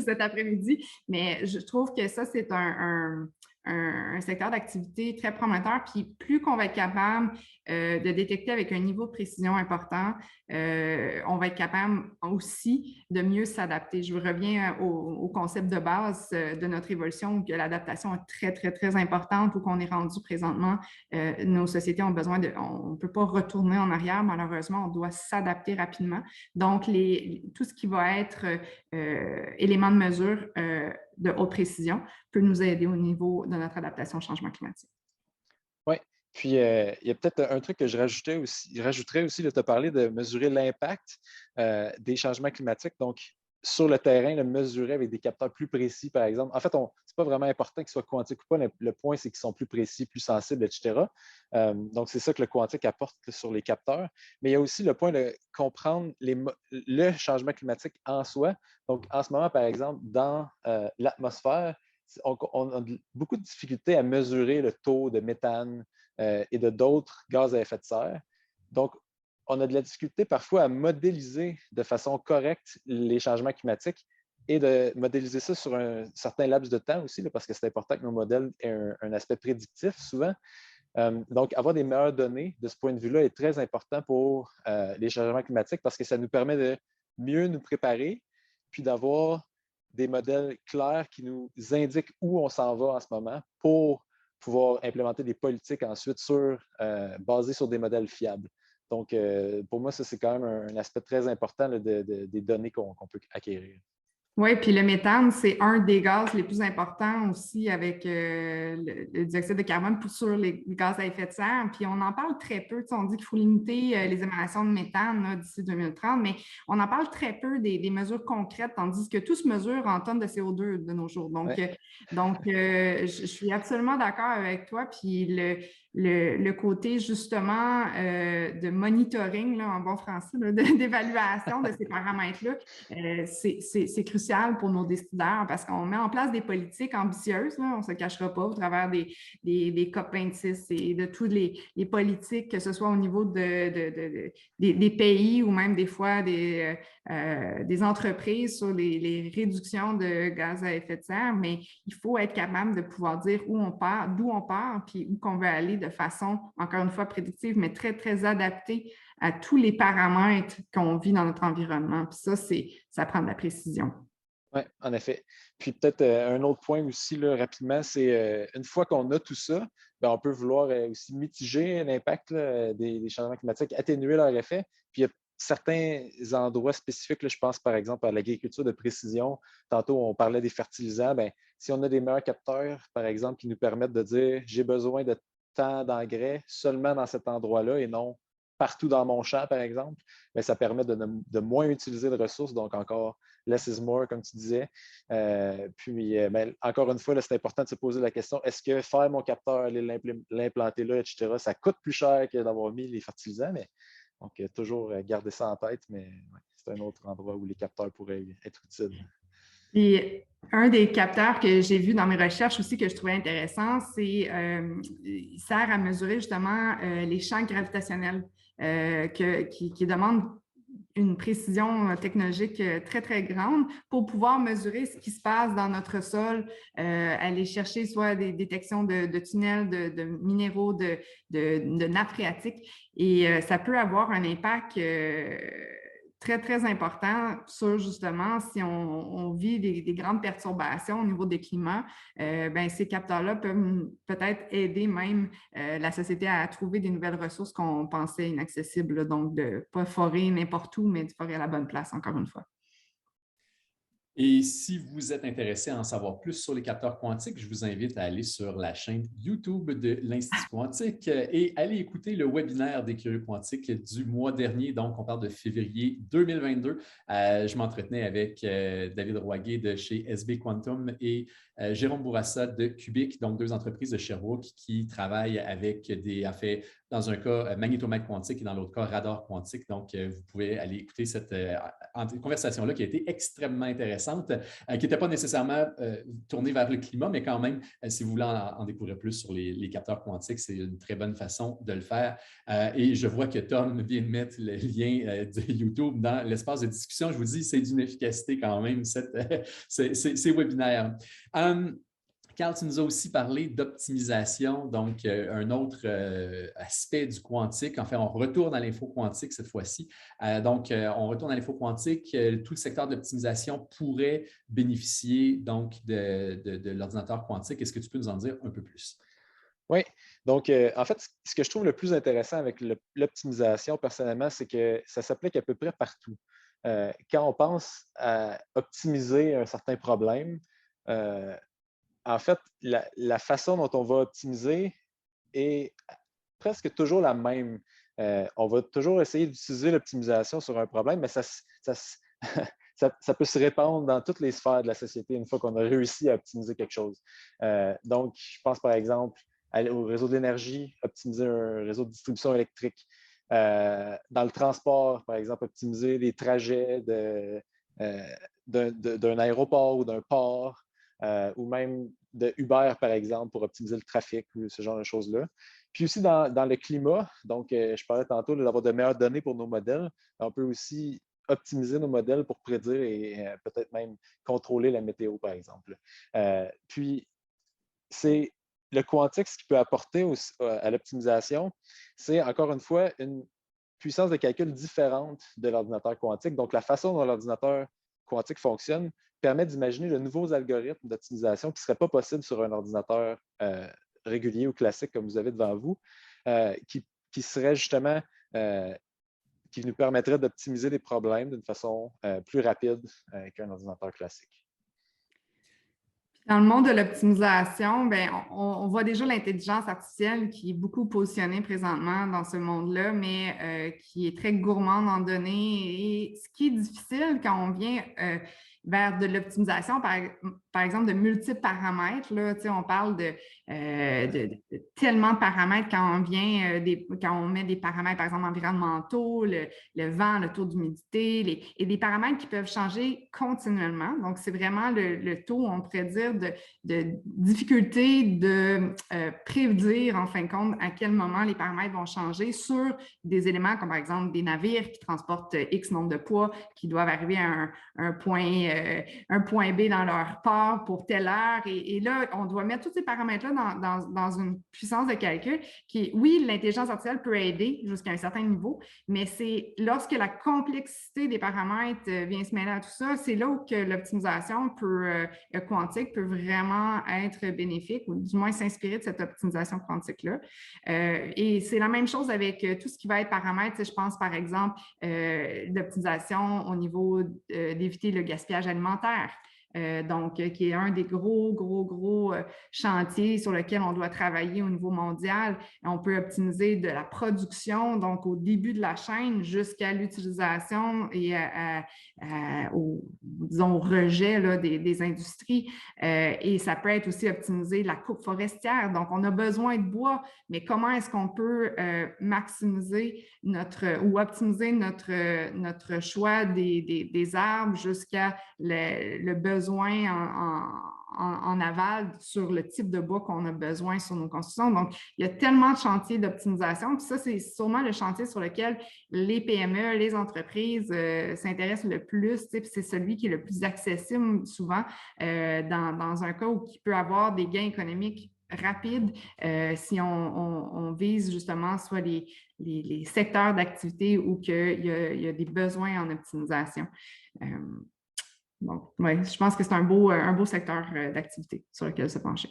cet après-midi, mais je trouve que ça, c'est un secteur d'activité très prometteur. Puis plus qu'on va être capable de détecter avec un niveau de précision important, on va être capable aussi de mieux s'adapter. Je reviens au concept de base de notre évolution où l'adaptation est très, très, très importante, où qu'on est rendu présentement. Nos sociétés ont besoin on ne peut pas retourner en arrière, malheureusement, on doit s'adapter rapidement. Donc, tout ce qui va être élément de mesure de haute précision peut nous aider au niveau de notre adaptation au changement climatique. Oui. Puis, il y a peut-être un truc que je rajouterais aussi, tu as parlé de mesurer l'impact des changements climatiques. Donc, sur le terrain, le mesurer avec des capteurs plus précis, par exemple. En fait, ce n'est pas vraiment important qu'ils soient quantiques ou pas. Le point, c'est qu'ils sont plus précis, plus sensibles, etc. Donc, c'est ça que le quantique apporte sur les capteurs. Mais il y a aussi le point de comprendre le changement climatique en soi. Donc, en ce moment, par exemple, dans l'atmosphère, on a beaucoup de difficultés à mesurer le taux de méthane et de d'autres gaz à effet de serre. Donc, on a de la difficulté parfois à modéliser de façon correcte les changements climatiques et de modéliser ça sur un certain laps de temps aussi, là, parce que c'est important que nos modèles aient un aspect prédictif souvent. Donc, avoir des meilleures données de ce point de vue-là est très important pour les changements climatiques parce que ça nous permet de mieux nous préparer, puis d'avoir des modèles clairs qui nous indiquent où on s'en va en ce moment pour pouvoir implémenter des politiques ensuite basées sur des modèles fiables. Donc, pour moi, ça, c'est quand même un aspect très important là, des données qu'on peut acquérir. Oui, puis le méthane, c'est un des gaz les plus importants aussi avec le dioxyde de carbone sur les gaz à effet de serre. Puis on en parle très peu. On dit qu'il faut limiter les émanations de méthane d'ici 2030, mais on en parle très peu des mesures concrètes, tandis que tout se mesure en tonnes de CO2 de nos jours. Donc, Ouais. Je suis absolument d'accord avec toi. Puis le côté justement de monitoring, là, en bon français, d'évaluation de ces paramètres-là, c'est crucial pour nos décideurs parce qu'on met en place des politiques ambitieuses, là, on ne se cachera pas, au travers des COP26 et de toutes les politiques, que ce soit au niveau des pays ou même des fois des entreprises sur les réductions de gaz à effet de serre, mais il faut être capable de pouvoir dire où on part, d'où on part, puis où qu'on veut aller de façon, encore une fois, prédictive, mais très, très adaptée à tous les paramètres qu'on vit dans notre environnement. Puis ça prend de la précision. Oui, en effet. Puis peut-être un autre point aussi, là, rapidement, c'est une fois qu'on a tout ça, bien, on peut vouloir aussi mitiger l'impact des changements climatiques, atténuer leur effet. Puis il y a certains endroits spécifiques, là, je pense par exemple à l'agriculture de précision. Tantôt, on parlait des fertilisants. Bien, si on a des meilleurs capteurs, par exemple, qui nous permettent de dire j'ai besoin de tant d'engrais seulement dans cet endroit-là et non partout dans mon champ, par exemple, bien, ça permet de moins utiliser de ressources, donc encore less is more, comme tu disais. Ben, encore une fois, c'est important de se poser la question, est-ce que faire mon capteur, aller l'implanter là, etc., ça coûte plus cher que d'avoir mis les fertilisants? Mais, donc, toujours garder ça en tête, mais ouais, c'est un autre endroit où les capteurs pourraient être utiles. Et un des capteurs que j'ai vu dans mes recherches aussi que je trouvais intéressant, il sert à mesurer justement les champs gravitationnels qui demandent une précision technologique très, très grande pour pouvoir mesurer ce qui se passe dans notre sol, aller chercher soit des détections de tunnels, de minéraux, de nappes phréatiques. Et ça peut avoir un impact très, très important sur justement si on vit des grandes perturbations au niveau des climats, ben, ces capteurs-là peuvent peut-être aider même la société à trouver des nouvelles ressources qu'on pensait inaccessibles. Donc, de ne pas forer n'importe où, mais de forer à la bonne place, encore une fois. Et si vous êtes intéressé à en savoir plus sur les capteurs quantiques, je vous invite à aller sur la chaîne YouTube de l'Institut quantique et aller écouter le webinaire des curieux quantiques du mois dernier. Donc, on parle de février 2022. Je m'entretenais avec David Roiguet de chez SB Quantum et Jérôme Bourassa de Cubic, donc deux entreprises de Sherbrooke qui travaillent avec dans un cas, magnétomètre quantique et dans l'autre cas, radar quantique. Donc, vous pouvez aller écouter cette conversation-là qui a été extrêmement intéressante, qui n'était pas nécessairement tournée vers le climat, mais quand même, si vous voulez en découvrir plus sur les capteurs quantiques, c'est une très bonne façon de le faire. Et je vois que Tom vient de mettre le lien de YouTube dans l'espace de discussion. Je vous dis, c'est d'une efficacité quand même, ces webinaires. Carl, tu nous as aussi parlé d'optimisation, donc un autre aspect du quantique. Enfin, on retourne à l'info quantique cette fois-ci. On retourne à l'info quantique. Tout le secteur de l'optimisation pourrait bénéficier donc de l'ordinateur quantique. Est-ce que tu peux nous en dire un peu plus? Oui, donc en fait, ce que je trouve le plus intéressant avec l'optimisation, personnellement, c'est que ça s'applique à peu près partout. Quand on pense à optimiser un certain problème, en fait, la façon dont on va optimiser est presque toujours la même. On va toujours essayer d'utiliser l'optimisation sur un problème, mais ça peut se répandre dans toutes les sphères de la société une fois qu'on a réussi à optimiser quelque chose. Donc, je pense par exemple au réseau de l'énergie, optimiser un réseau de distribution électrique. Dans le transport, par exemple, optimiser les trajets d'un aéroport ou d'un port. Ou même de Uber, par exemple, pour optimiser le trafic ou ce genre de choses-là. Puis aussi dans le climat, donc je parlais tantôt d'avoir de meilleures données pour nos modèles. On peut aussi optimiser nos modèles pour prédire et peut-être même contrôler la météo, par exemple. Puis, c'est le quantique, ce qu'il peut apporter à l'optimisation, c'est encore une fois une puissance de calcul différente de l'ordinateur quantique. Donc, la façon dont l'ordinateur quantique fonctionne permet d'imaginer de nouveaux algorithmes d'optimisation qui ne seraient pas possibles sur un ordinateur régulier ou classique comme vous avez devant vous, qui seraient justement qui nous permettraient d'optimiser les problèmes d'une façon plus rapide qu'un ordinateur classique. Dans le monde de l'optimisation, on voit déjà l'intelligence artificielle qui est beaucoup positionnée présentement dans ce monde-là, mais qui est très gourmande en données. Et ce qui est difficile quand on vient vers de l'optimisation, par exemple, de multiples paramètres, là, on parle de tellement de paramètres quand on vient, quand on met des paramètres, par exemple, environnementaux, le vent, le taux d'humidité, et des paramètres qui peuvent changer continuellement. Donc, c'est vraiment le taux, on pourrait dire, de difficulté de prédire, en fin de compte, à quel moment les paramètres vont changer sur des éléments comme, par exemple, des navires qui transportent X nombre de poids, qui doivent arriver à un point B dans leur port pour telle heure. Et là, on doit mettre tous ces paramètres-là dans une puissance de calcul qui, oui, l'intelligence artificielle peut aider jusqu'à un certain niveau, mais c'est lorsque la complexité des paramètres vient se mêler à tout ça, c'est là où que l'optimisation quantique peut vraiment être bénéfique, ou du moins s'inspirer de cette optimisation quantique-là. Et c'est la même chose avec tout ce qui va être paramètres. Je pense, par exemple, l'optimisation au niveau d'éviter le gaspillage alimentaire. Donc, qui est un des gros chantiers sur lequel on doit travailler au niveau mondial. On peut optimiser de la production, donc au début de la chaîne jusqu'à l'utilisation et disons, au rejet là, des industries. Et ça peut être aussi optimiser la coupe forestière. Donc, on a besoin de bois, mais comment est-ce qu'on peut maximiser ou optimiser notre choix des arbres jusqu'à le besoin en aval sur le type de bois qu'on a besoin sur nos constructions. Donc, il y a tellement de chantiers d'optimisation. Puis ça, c'est sûrement le chantier sur lequel les PME, les entreprises s'intéressent le plus. Puis c'est celui qui est le plus accessible souvent dans un cas où il peut avoir des gains économiques rapides si on vise justement soit les secteurs d'activité où il y a des besoins en optimisation. Donc, ouais, je pense que c'est un beau secteur d'activité sur lequel se pencher.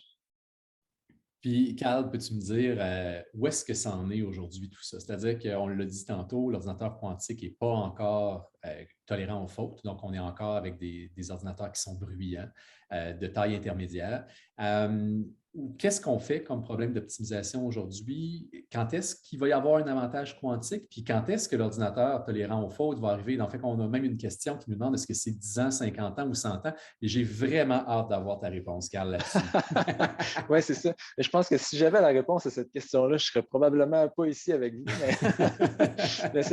Puis, Carl, peux-tu me dire où est-ce que ça en est aujourd'hui tout ça? C'est-à-dire qu'on l'a dit tantôt, l'ordinateur quantique n'est pas encore tolérant aux fautes. Donc, on est encore avec des ordinateurs qui sont bruyants, de taille intermédiaire. Qu'est-ce qu'on fait comme problème d'optimisation aujourd'hui? Quand est-ce qu'il va y avoir un avantage quantique? Puis quand est-ce que l'ordinateur tolérant aux fautes va arriver? En fait, on a même une question qui nous demande est-ce que c'est 10 ans, 50 ans ou 100 ans? Et j'ai vraiment hâte d'avoir ta réponse, Carl, là-dessus. Oui, c'est ça. Mais je pense que si j'avais la réponse à cette question-là, je ne serais probablement pas ici avec vous. Mais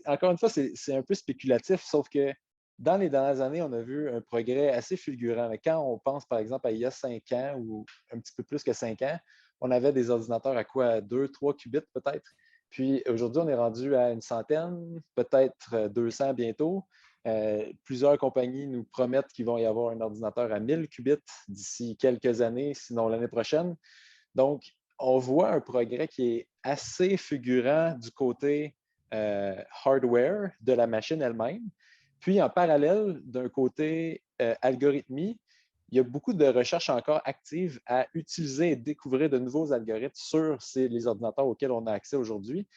encore une fois, c'est un peu spéculatif, sauf que dans les dernières années, on a vu un progrès assez fulgurant. Mais quand on pense, par exemple, à il y a 5 ans ou un petit peu plus que 5 ans, on avait des ordinateurs à quoi? 2, 3 qubits peut-être. Puis aujourd'hui, on est rendu à une centaine, peut-être 200 bientôt. Plusieurs compagnies nous promettent qu'il va y avoir un ordinateur à 1000 qubits d'ici quelques années, sinon l'année prochaine. Donc, on voit un progrès qui est assez fulgurant du côté hardware de la machine elle-même. Puis, en parallèle, d'un côté algorithmie, il y a beaucoup de recherches encore actives à utiliser et découvrir de nouveaux algorithmes sur les ordinateurs auxquels on a accès aujourd'hui.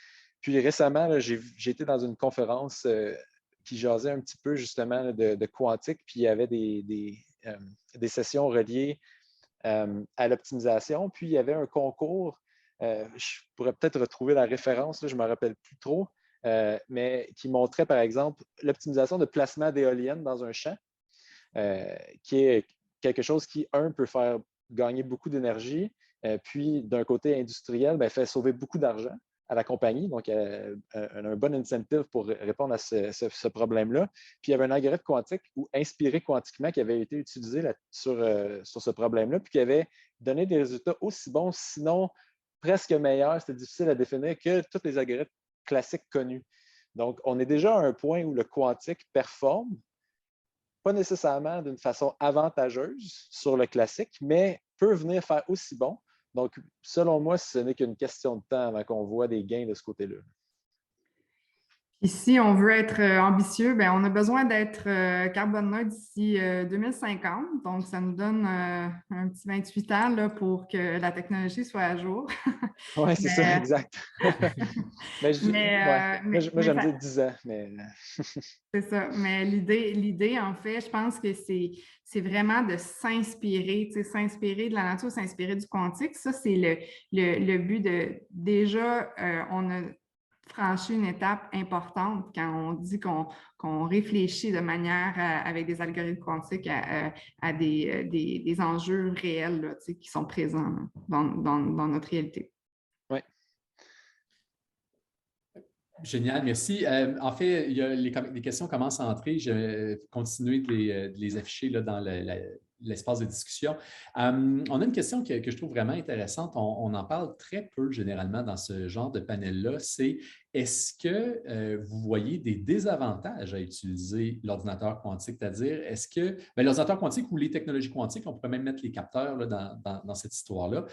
Puis récemment, j'ai été dans une conférence qui jasait un petit peu justement de quantique, puis il y avait des sessions reliées à l'optimisation. Puis il y avait un concours, je pourrais peut-être retrouver la référence, là, je ne me rappelle plus trop, mais qui montrait, par exemple, l'optimisation de placement d'éoliennes dans un champ, qui est quelque chose qui, peut faire gagner beaucoup d'énergie, puis d'un côté industriel, fait sauver beaucoup d'argent à la compagnie. Donc, un bon incentive pour répondre à ce problème-là. Puis, il y avait un algorithme quantique ou inspiré quantiquement qui avait été utilisé sur ce problème-là, puis qui avait donné des résultats aussi bons, sinon presque meilleur, c'était difficile à définir que tous les algorithmes classiques connus. Donc, on est déjà à un point où le quantique performe, pas nécessairement d'une façon avantageuse sur le classique, mais peut venir faire aussi bon. Donc, selon moi, ce n'est qu'une question de temps avant qu'on voit des gains de ce côté-là. Puis si on veut être ambitieux, ben on a besoin d'être carbone neutre d'ici 2050. Donc, ça nous donne un petit 28 ans là, pour que la technologie soit à jour. Oui, c'est ça, exact. Mais, moi, j'aime dire 10 ans. Mais... c'est ça. Mais l'idée, en fait, je pense que c'est vraiment de s'inspirer, s'inspirer de la nature, s'inspirer du quantique. Ça, c'est le but de... Déjà, on a franchi une étape importante quand on dit qu'on réfléchit de manière avec des algorithmes quantiques à des enjeux réels là, qui sont présents là, dans notre réalité. Oui. Génial, merci. En fait, les questions commencent à entrer. Je vais continuer de les afficher là, dans l'espace de discussion. On a une question que je trouve vraiment intéressante. On en parle très peu généralement dans ce genre de panel-là. C'est est-ce que vous voyez des désavantages à utiliser l'ordinateur quantique? C'est-à-dire, est-ce que l'ordinateur quantique ou les technologies quantiques, on pourrait même mettre les capteurs là, dans cette histoire-là.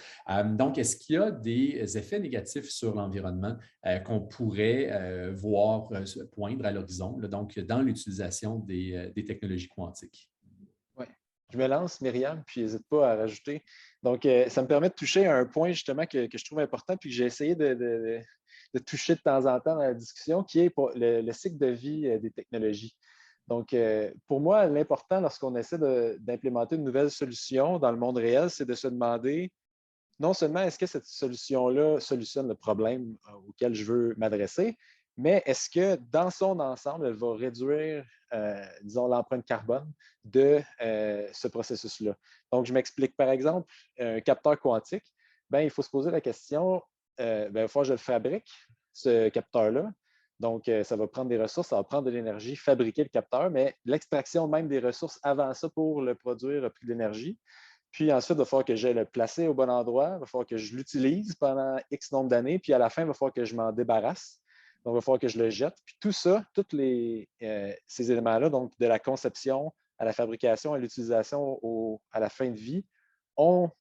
Donc, est-ce qu'il y a des effets négatifs sur l'environnement qu'on pourrait voir poindre à l'horizon, donc dans l'utilisation des technologies quantiques? Oui. Je me lance, Myriam, puis n'hésite pas à rajouter. Donc, ça me permet de toucher à un point justement que je trouve important, puis que j'ai essayé de toucher de temps en temps dans la discussion, qui est pour le cycle de vie des technologies. Donc, pour moi, l'important lorsqu'on essaie d'implémenter une nouvelle solution dans le monde réel, c'est de se demander non seulement est-ce que cette solution-là solutionne le problème auquel je veux m'adresser, mais est-ce que dans son ensemble, elle va réduire, disons, l'empreinte carbone de ce processus-là. Donc, je m'explique. Par exemple, un capteur quantique, bien, il faut se poser la question, il va falloir que je le fabrique, ce capteur-là. Donc, ça va prendre des ressources, ça va prendre de l'énergie, fabriquer le capteur, mais l'extraction même des ressources avant ça pour le produire a pris de l'énergie. Puis ensuite, il va falloir que je le place au bon endroit, il va falloir que je l'utilise pendant X nombre d'années, puis à la fin, il va falloir que je m'en débarrasse. Donc, il va falloir que je le jette. Puis tout ça, tous ces éléments-là, donc de la conception à la fabrication, à l'utilisation, à la fin de vie, ont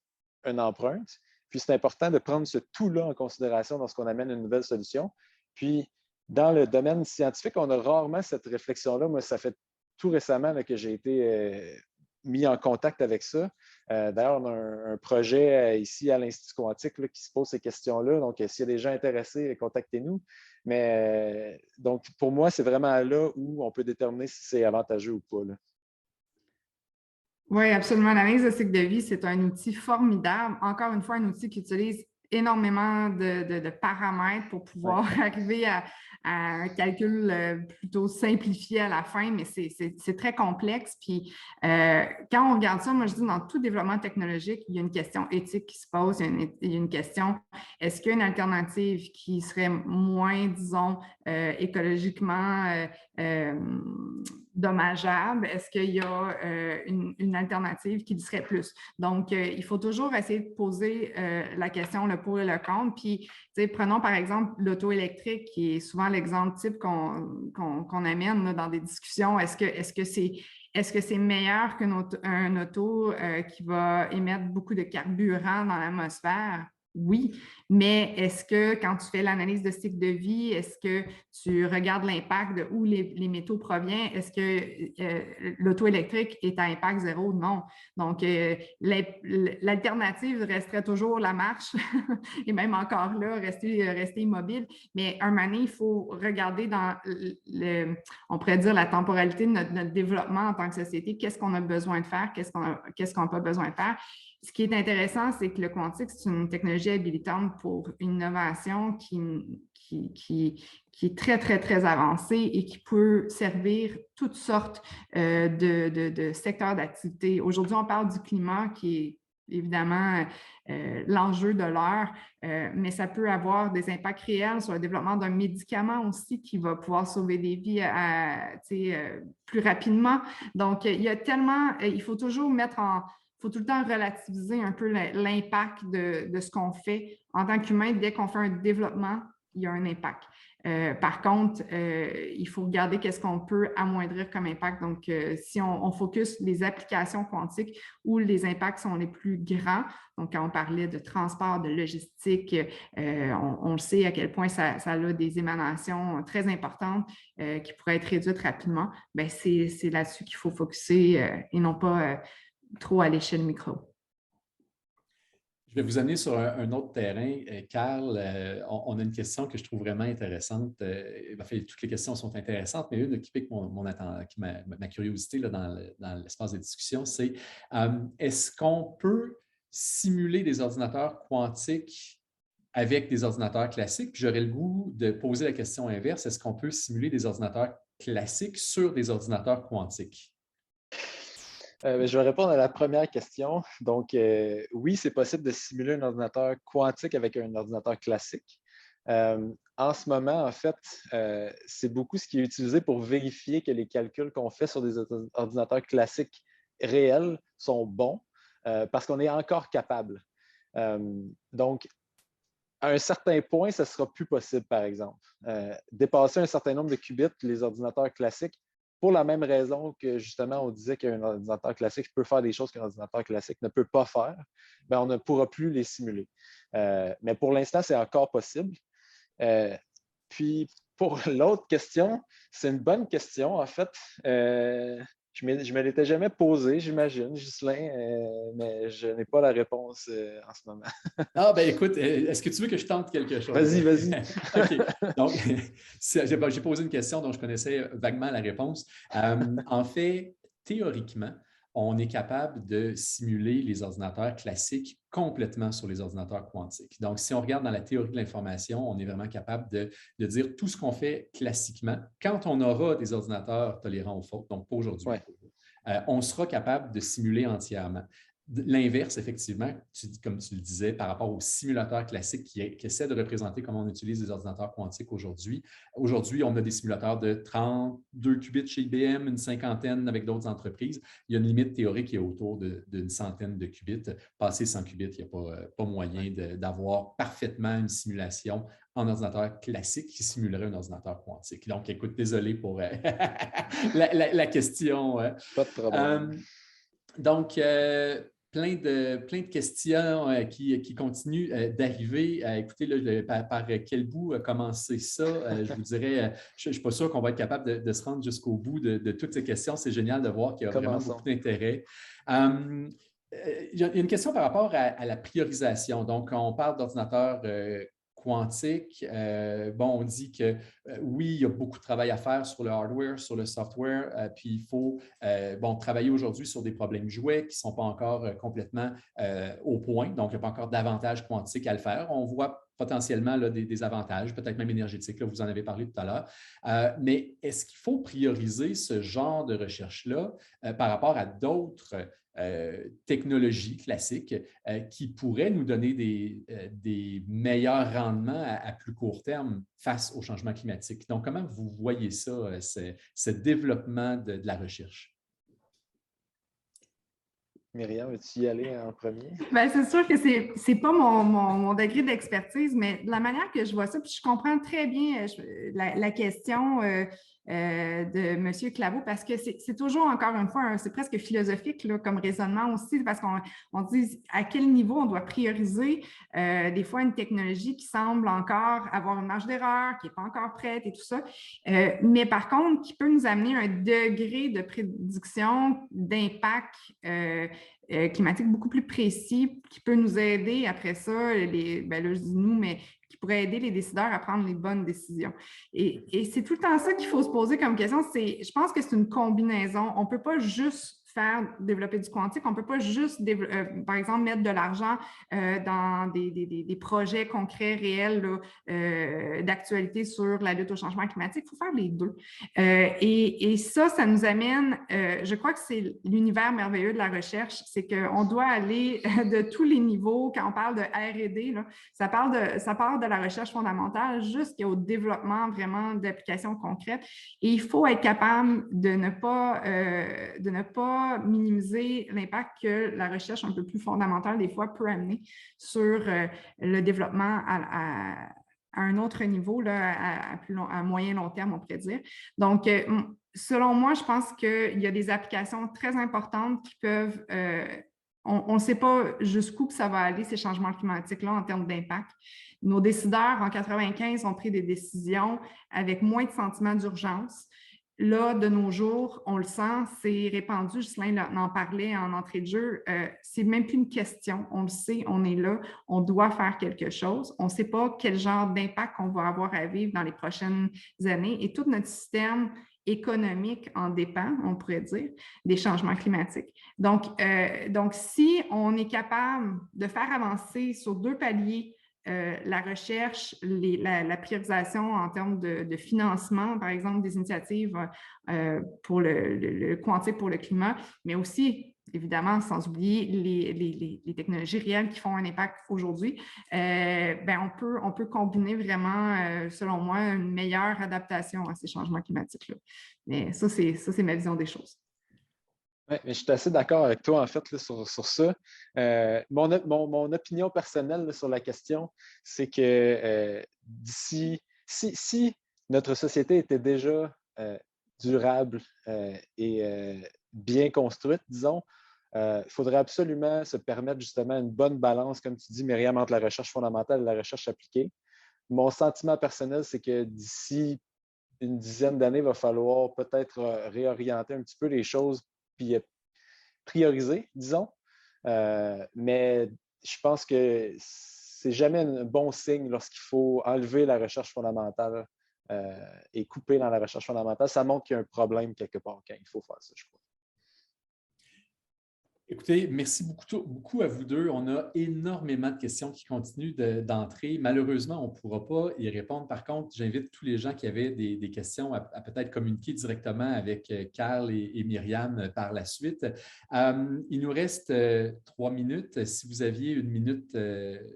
une empreinte. Puis c'est important de prendre ce tout-là en considération lorsqu'on amène une nouvelle solution. Puis, dans le domaine scientifique, on a rarement cette réflexion-là. Moi, ça fait tout récemment là, que j'ai été mis en contact avec ça. D'ailleurs, on a un projet ici à l'Institut quantique là, qui se pose ces questions-là. Donc, s'il y a des gens intéressés, contactez-nous. Mais donc, pour moi, c'est vraiment là où on peut déterminer si c'est avantageux ou pas. Là. Oui, absolument. L'analyse de cycle de vie, c'est un outil formidable. Encore une fois, un outil qui utilise énormément de paramètres pour pouvoir arriver à un calcul plutôt simplifié à la fin, mais c'est très complexe. Puis, quand on regarde ça, moi, je dis dans tout développement technologique, il y a une question éthique qui se pose, il y a une question, est-ce qu'il y a une alternative qui serait moins, disons, écologiquement dommageable? Est-ce qu'il y a une alternative qui serait plus? Donc, il faut toujours essayer de poser la question, le pour et le contre. Puis, prenons par exemple l'auto électrique, qui est souvent l'exemple type qu'on amène là, dans des discussions. Est-ce que c'est meilleur qu'un auto qui va émettre beaucoup de carburant dans l'atmosphère? Oui, mais est-ce que quand tu fais l'analyse de cycle de vie, est-ce que tu regardes l'impact de où les métaux proviennent? Est-ce que l'auto électrique est à impact zéro? Non. Donc, l'alternative resterait toujours la marche et même encore là, rester immobile. Mais un moment donné, il faut regarder dans on pourrait dire la temporalité de notre développement en tant que société. Qu'est-ce qu'on a besoin de faire? Qu'est-ce qu'on n'a pas besoin de faire? Ce qui est intéressant, c'est que le quantique, c'est une technologie habilitante pour une innovation qui est très, très, très avancée et qui peut servir toutes sortes de secteurs d'activité. Aujourd'hui, on parle du climat qui est évidemment l'enjeu de l'heure, mais ça peut avoir des impacts réels sur le développement d'un médicament aussi qui va pouvoir sauver des vies plus rapidement. Donc, il y a tellement, il faut toujours mettre faut tout le temps relativiser un peu l'impact de ce qu'on fait. En tant qu'humain, dès qu'on fait un développement, il y a un impact. Par contre, il faut regarder qu'est-ce qu'on peut amoindrir comme impact. Donc, si on focus les applications quantiques où les impacts sont les plus grands, donc quand on parlait de transport, de logistique, on le sait à quel point ça a des émanations très importantes qui pourraient être réduites rapidement, bien, c'est là-dessus qu'il faut focuser et non pas trop à l'échelle micro. Je vais vous amener sur un autre terrain. Carl, on a une question que je trouve vraiment intéressante. En fait, toutes les questions sont intéressantes, mais une qui pique ma curiosité là, dans l'espace de discussion, c'est est-ce qu'on peut simuler des ordinateurs quantiques avec des ordinateurs classiques? Puis j'aurais le goût de poser la question inverse. Est-ce qu'on peut simuler des ordinateurs classiques sur des ordinateurs quantiques? Je vais répondre à la première question. Donc, oui, c'est possible de simuler un ordinateur quantique avec un ordinateur classique. En ce moment, en fait, c'est beaucoup ce qui est utilisé pour vérifier que les calculs qu'on fait sur des ordinateurs classiques réels sont bons, parce qu'on est encore capable. Donc, à un certain point, ça ne sera plus possible, par exemple. Dépasser un certain nombre de qubits, les ordinateurs classiques, pour la même raison que, justement, on disait qu'un ordinateur classique peut faire des choses qu'un ordinateur classique ne peut pas faire, bien, on ne pourra plus les simuler. Mais pour l'instant, c'est encore possible. Puis, pour l'autre question, c'est une bonne question, en fait. Je ne me l'étais jamais posée, j'imagine, Ghislain, mais je n'ai pas la réponse en ce moment. Ah, ben écoute, est-ce que tu veux que je tente quelque chose? Vas-y. OK. Donc, j'ai posé une question dont je connaissais vaguement la réponse. En fait, théoriquement, on est capable de simuler les ordinateurs classiques complètement sur les ordinateurs quantiques. Donc, si on regarde dans la théorie de l'information, on est vraiment capable de dire tout ce qu'on fait classiquement. Quand on aura des ordinateurs tolérants aux fautes, donc pas aujourd'hui, on sera capable de simuler entièrement. L'inverse, effectivement, comme tu le disais, par rapport aux simulateurs classiques qui essaient de représenter comment on utilise les ordinateurs quantiques aujourd'hui. Aujourd'hui, on a des simulateurs de 32 qubits chez IBM, une cinquantaine avec d'autres entreprises. Il y a une limite théorique qui est autour d'une centaine de qubits. Passé 100 qubits, il n'y a pas moyen d'avoir parfaitement une simulation en ordinateur classique qui simulerait un ordinateur quantique. Donc, écoute, désolé pour la question. Pas de problème. Donc, plein de questions qui continuent d'arriver. Écoutez, là, par quel bout commencer ça? Je vous dirais, je ne suis pas sûr qu'on va être capable de se rendre jusqu'au bout de toutes ces questions. C'est génial de voir qu'il y a vraiment beaucoup d'intérêt. Il y a une question par rapport à la priorisation. Donc, on parle d'ordinateurs quantique. On dit que oui, il y a beaucoup de travail à faire sur le hardware, sur le software, puis il faut travailler aujourd'hui sur des problèmes jouets qui ne sont pas encore complètement au point, donc il n'y a pas encore d'avantages quantiques à le faire. On voit potentiellement là, des avantages, peut-être même énergétiques, là, vous en avez parlé tout à l'heure. Mais est-ce qu'il faut prioriser ce genre de recherche-là par rapport à d'autres technologies classiques qui pourraient nous donner des meilleurs rendements à plus court terme face au changement climatique? Donc, comment vous voyez ça, ce développement de la recherche? Myriam, veux-tu y aller en premier? Bien, c'est sûr que ce n'est pas mon degré d'expertise, mais de la manière que je vois ça, puis je comprends très bien la question de M. Claveau, parce que c'est toujours, encore une fois, c'est presque philosophique là, comme raisonnement aussi, parce qu'on dit à quel niveau on doit prioriser des fois une technologie qui semble encore avoir une marge d'erreur, qui n'est pas encore prête et tout ça, mais par contre, qui peut nous amener un degré de prédiction d'impact climatique beaucoup plus précis, qui peut nous aider après ça, là je dis nous, mais qui pourrait aider les décideurs à prendre les bonnes décisions. Et c'est tout le temps ça qu'il faut se poser comme question. Je pense que c'est une combinaison. On ne peut pas juste développer du quantique. On ne peut pas juste, par exemple, mettre de l'argent dans des projets concrets, réels d'actualité sur la lutte au changement climatique. Il faut faire les deux. Et ça nous amène, je crois que c'est l'univers merveilleux de la recherche, c'est qu'on doit aller de tous les niveaux. Quand on parle de R&D, ça part de la recherche fondamentale jusqu'au développement vraiment d'applications concrètes. Et il faut être capable de ne pas pas minimiser l'impact que la recherche un peu plus fondamentale, des fois, peut amener sur le développement à un autre niveau, là, à moyen long terme, on pourrait dire. Donc, selon moi, je pense qu'il y a des applications très importantes qui peuvent... on ne sait pas jusqu'où que ça va aller, ces changements climatiques-là, en termes d'impact. Nos décideurs, en 1995, ont pris des décisions avec moins de sentiments d'urgence. Là, de nos jours, on le sent, c'est répandu. Ghislain en parlait en entrée de jeu. C'est même plus une question. On le sait, on est là, on doit faire quelque chose. On ne sait pas quel genre d'impact on va avoir à vivre dans les prochaines années. Et tout notre système économique en dépend, on pourrait dire, des changements climatiques. Donc, si on est capable de faire avancer sur 2 paliers la recherche, la priorisation en termes de financement, par exemple, des initiatives pour le quantique pour le climat, mais aussi, évidemment, sans oublier les technologies réelles qui font un impact aujourd'hui, on peut combiner vraiment, selon moi, une meilleure adaptation à ces changements climatiques-là. Mais ça, c'est ma vision des choses. Oui, mais je suis assez d'accord avec toi, en fait, là, sur ça. Mon opinion personnelle là, sur la question, c'est que si notre société était déjà durable et bien construite, disons, il faudrait absolument se permettre justement une bonne balance, comme tu dis, Myriam, entre la recherche fondamentale et la recherche appliquée. Mon sentiment personnel, c'est que d'ici une dizaine d'années, il va falloir peut-être réorienter un petit peu les choses puis prioriser, disons. Mais je pense que c'est jamais un bon signe lorsqu'il faut enlever la recherche fondamentale et couper dans la recherche fondamentale. Ça montre qu'il y a un problème quelque part quand il faut faire ça, je crois. Écoutez, merci beaucoup à vous deux. On a énormément de questions qui continuent d'entrer. Malheureusement, on ne pourra pas y répondre. Par contre, j'invite tous les gens qui avaient des questions à peut-être communiquer directement avec Carl et Myriam par la suite. Il nous reste 3 minutes. Si vous aviez 1 minute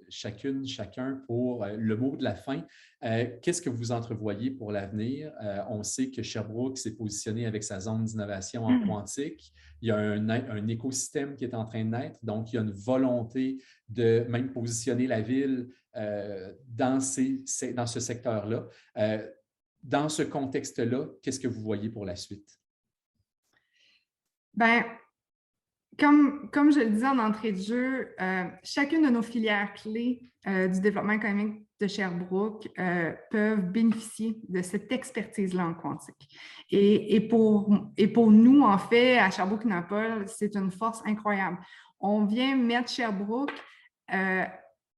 chacun pour le mot de la fin, qu'est-ce que vous entrevoyez pour l'avenir? On sait que Sherbrooke s'est positionné avec sa zone d'innovation en quantique. Il y a un écosystème qui est en train de naître, donc il y a une volonté de même positionner la ville dans ce secteur-là. Dans ce contexte-là, qu'est-ce que vous voyez pour la suite? Bien, comme je le disais en entrée de jeu, chacune de nos filières clés du développement économique de Sherbrooke peuvent bénéficier de cette expertise-là en quantique. Et pour nous, en fait, à Sherbrooke-Naples, c'est une force incroyable. On vient mettre Sherbrooke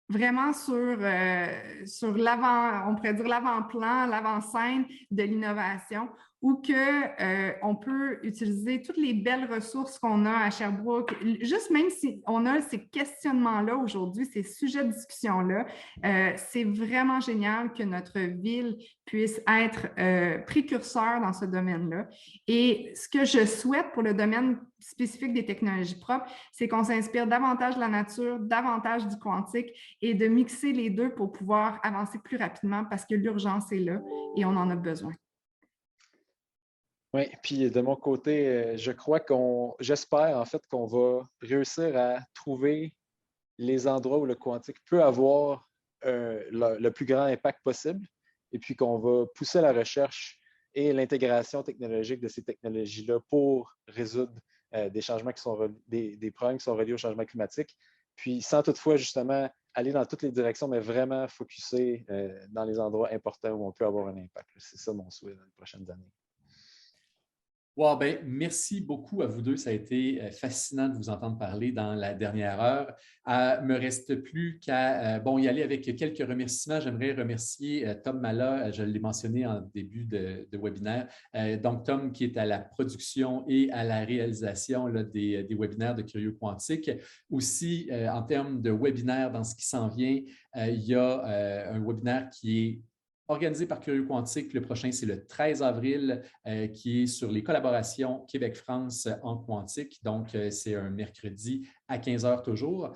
vraiment sur on pourrait dire l'avant-plan, l'avant-scène de l'innovation, où on peut utiliser toutes les belles ressources qu'on a à Sherbrooke, juste même si on a ces questionnements-là aujourd'hui, ces sujets de discussion-là, c'est vraiment génial que notre ville puisse être précurseur dans ce domaine-là. Et ce que je souhaite pour le domaine spécifique des technologies propres, c'est qu'on s'inspire davantage de la nature, davantage du quantique et de mixer les deux pour pouvoir avancer plus rapidement parce que l'urgence est là et on en a besoin. Oui, puis de mon côté, j'espère en fait qu'on va réussir à trouver les endroits où le quantique peut avoir le plus grand impact possible et puis qu'on va pousser la recherche et l'intégration technologique de ces technologies-là pour résoudre des changements des problèmes qui sont reliés au changement climatique, puis sans toutefois justement aller dans toutes les directions, mais vraiment focusser dans les endroits importants où on peut avoir un impact. C'est ça mon souhait dans les prochaines années. Wow, ben, merci beaucoup à vous deux. Ça a été fascinant de vous entendre parler dans la dernière heure. Me reste plus qu'à y aller avec quelques remerciements. J'aimerais remercier Tom Mala, je l'ai mentionné en début de webinaire. Donc, Tom qui est à la production et à la réalisation là, des webinaires de Curieux Quantique. Aussi, en termes de webinaires, dans ce qui s'en vient, il y a un webinaire qui est organisé par Curieux Quantique. Le prochain, c'est le 13 avril, qui est sur les collaborations Québec-France en quantique. Donc, c'est un mercredi à 15 heures toujours.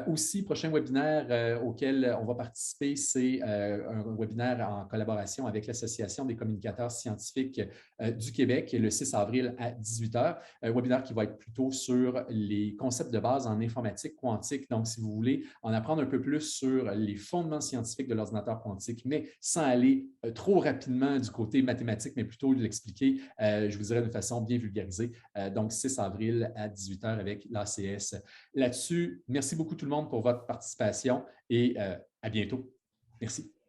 Aussi, prochain webinaire auquel on va participer, c'est un webinaire en collaboration avec l'Association des communicateurs scientifiques du Québec, le 6 avril à 18 heures. Un webinaire qui va être plutôt sur les concepts de base en informatique quantique. Donc, si vous voulez en apprendre un peu plus sur les fondements scientifiques de l'ordinateur quantique, mais sans aller trop rapidement du côté mathématique, mais plutôt de l'expliquer, je vous dirais de façon bien vulgarisée. Donc, 6 avril à 18 heures avec l'ACS. Là-dessus, merci beaucoup tout le monde pour votre participation et à bientôt. Merci.